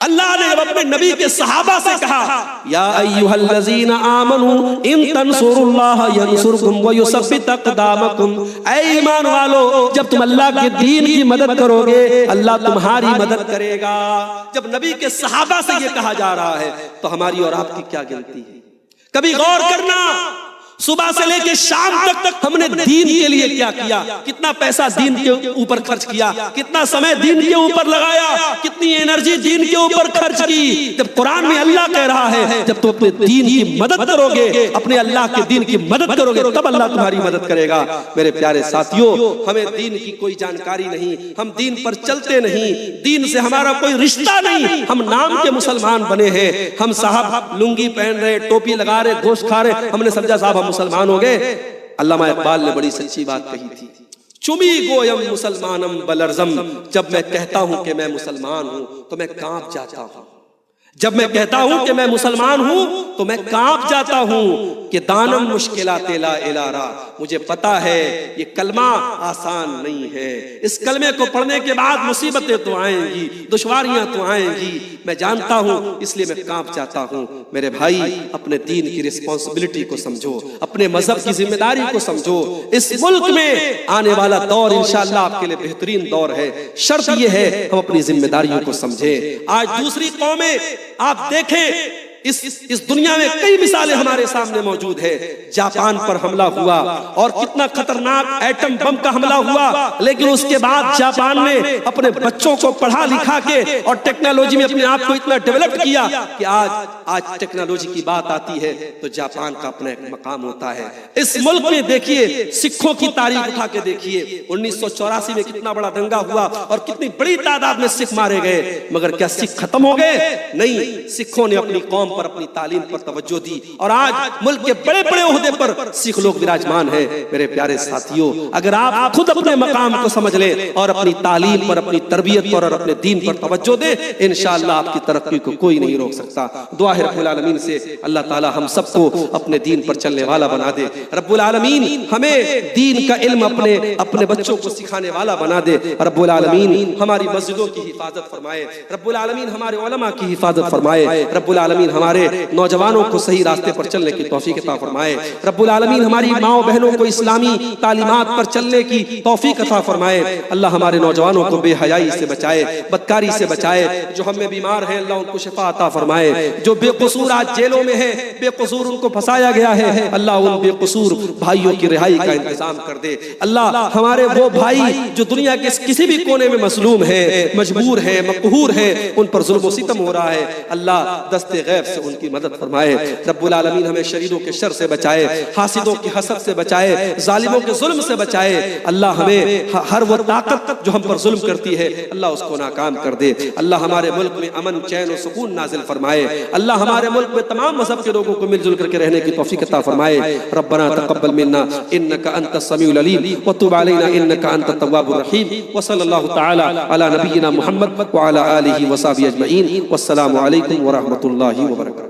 اللہ نے جب اپنے نبی کے صحابہ سے کہا یا ایھا الذین آمنوا ان تنصروا اللہ ینصرکم ویثبت اقدامکم، اے ایمان والو جب تم اللہ کے دین کی مدد کرو گے اللہ تمہاری مدد کرے گا. جب نبی کے صحابہ سے یہ کہا جا رہا ہے تو ہماری اور آپ کی کیا غلطی ہے؟ کبھی غور کرنا، صبح سے لے کے شام تک ہم نے دین کے لیے کیا کیا، کتنا پیسہ دین کے اوپر خرچ کیا، کتنا سمے دین کے اوپر لگایا، کتنی انرجی دین کے اوپر خرچ کی. جب قرآن میں اللہ کہہ رہا ہے جب تم اپنے دین کی مدد کرو گے، اپنے اللہ کے دین کی مدد کرو گے تب اللہ تمہاری مدد کرے گا. میرے پیارے ساتھیوں، ہمیں دین کی کوئی جانکاری نہیں، ہم دین پر چلتے نہیں، دین سے ہمارا کوئی رشتہ نہیں، ہم نام کے مسلمان بنے ہیں. ہم صاحب لنگی پہن رہے، ٹوپی لگا رہے، گوشت کھا رہے، ہم نے سمجھا صاحب مسلمان ہو گئے. علامہ اقبال نے بڑی سچی بات کہی تھی، چمی گویم مسلمانم بلرزم، جب میں کہتا ہوں کہ میں مسلمان ہوں تو میں کانپ جاتا ہوں. جب میں کہتا ہوں کہ میں مسلمان ہوں تو میں کانپ جاتا ہوں کہ دانم مشکلات لا الارا. مجھے پتا ہے یہ کلمہ آسان نہیں ہے، اس کلمے کو پڑھنے کے بعد مصیبتیں تو آئیں گی، دشواریاں تو آئیں گی، میں جانتا ہوں، اس لیے میں کانپ جاتا ہوں. میرے بھائی، اپنے دین کی رسپانسبلٹی کو سمجھو، اپنے مذہب کی ذمہ داری کو سمجھو. اس ملک میں آنے والا دور انشاءاللہ آپ کے لیے بہترین دور ہے، شرط یہ ہے ہم اپنی ذمہ داریوں کو سمجھیں. آج دوسری قومیں آپ دیکھیں، اس دنیا میں کئی مثالیں ہمارے سامنے موجود ہے. جاپان پر حملہ ہوا اور کتنا خطرناک ایٹم بم کا حملہ ہوا، لیکن اس کے بعد جاپان نے اپنے بچوں کو پڑھا لکھا کے اور ٹیکنالوجی میں اپنے آپ کو اتنا ڈیولپ کیا کہ آج ٹیکنالوجی کی بات آتی ہے تو جاپان کا اپنا ایک مقام ہوتا ہے. اس ملک میں دیکھیے، سکھوں کی تاریخ اٹھا کے دیکھیے، 1984 میں کتنا بڑا دنگا ہوا اور کتنی بڑی تعداد میں سکھ مارے گئے، مگر کیا سکھ ختم ہو گئے؟ نہیں، سکھوں نے اپنی قوم پر، اپنی تعلیم پر توجہ دی اور آج ملک کے بڑے بڑے عہدے پر سکھ لوگ وراجمان ہیں. میرے پیارے ساتھیوں، اگر آپ خود اپنے مقام کو سمجھ لیں اور اپنی تعلیم پر، اپنی تربیت پر اور اپنے دین پر توجہ دیں، انشاءاللہ آپ کی ترقی کو کوئی نہیں روک سکتا. دعا ہے رب العالمین سے اللہ تعالی ہم سب کو اپنے دین پر چلنے والا بنا دے. رب العالمین ہمیں دین کا علم اپنے بچوں کو سکھانے والا بنا دے. رب العالمین ہماری مسجدوں کی حفاظت فرمائے. رب العالمین ہمارے علماء کی حفاظت فرمائے. رب العالمین ہمارے نوجوانوں کو صحیح راستے پر چلنے کی توفیق عطا فرمائے. رب العالمین ہماری ماؤں بہنوں کو اسلامی تعلیمات پر چلنے کی توفیق عطا فرمائے. اللہ ہمارے نوجوانوں کو بے حیائی سے بچائے، بدکاری سے بچائے. جو ہم میں بیمار ہیں اللہ ان کو شفا عطا فرمائے. جو بے قصور آج جیلوں میں ہیں، بے قصور ان کو پھنسایا گیا ہے، اللہ ان بے قصور بھائیوں کی رہائی کا انتظام کر دے. اللہ ہمارے وہ بھائی جو دنیا کے کسی بھی کونے میں مظلوم ہیں، مجبور ہیں، مقہور ہیں، ان پر ظلم و ستم ہو رہا ہے، اللہ دست غیب سے ان کی مدد فرمائے. رب العالمین ہمیں شریروں کے شر سے بچائے، حاسدوں کی حسد سے بچائے، ظالموں کے ظلم سے بچائے. اللہ ہمیں ہر وہ طاقت جو ہم پر ظلم کرتی ہے اللہ اس کو ناکام کر دے. اللہ ہمارے ملک میں امن، چین و سکون نازل فرمائے. اللہ ہمارے ملک میں تمام مذہب کے لوگوں کو مل جل کر کے رہنے کی توفیق عطا فرمائے. ربنا تقبل منا انك انت السميع العليم وتب علينا انك انت التواب الرحيم. وصلى الله تعالى على نبينا محمد وعلى اله وصحبه اجمعين. والسلام عليكم ورحمة الله وبركاته.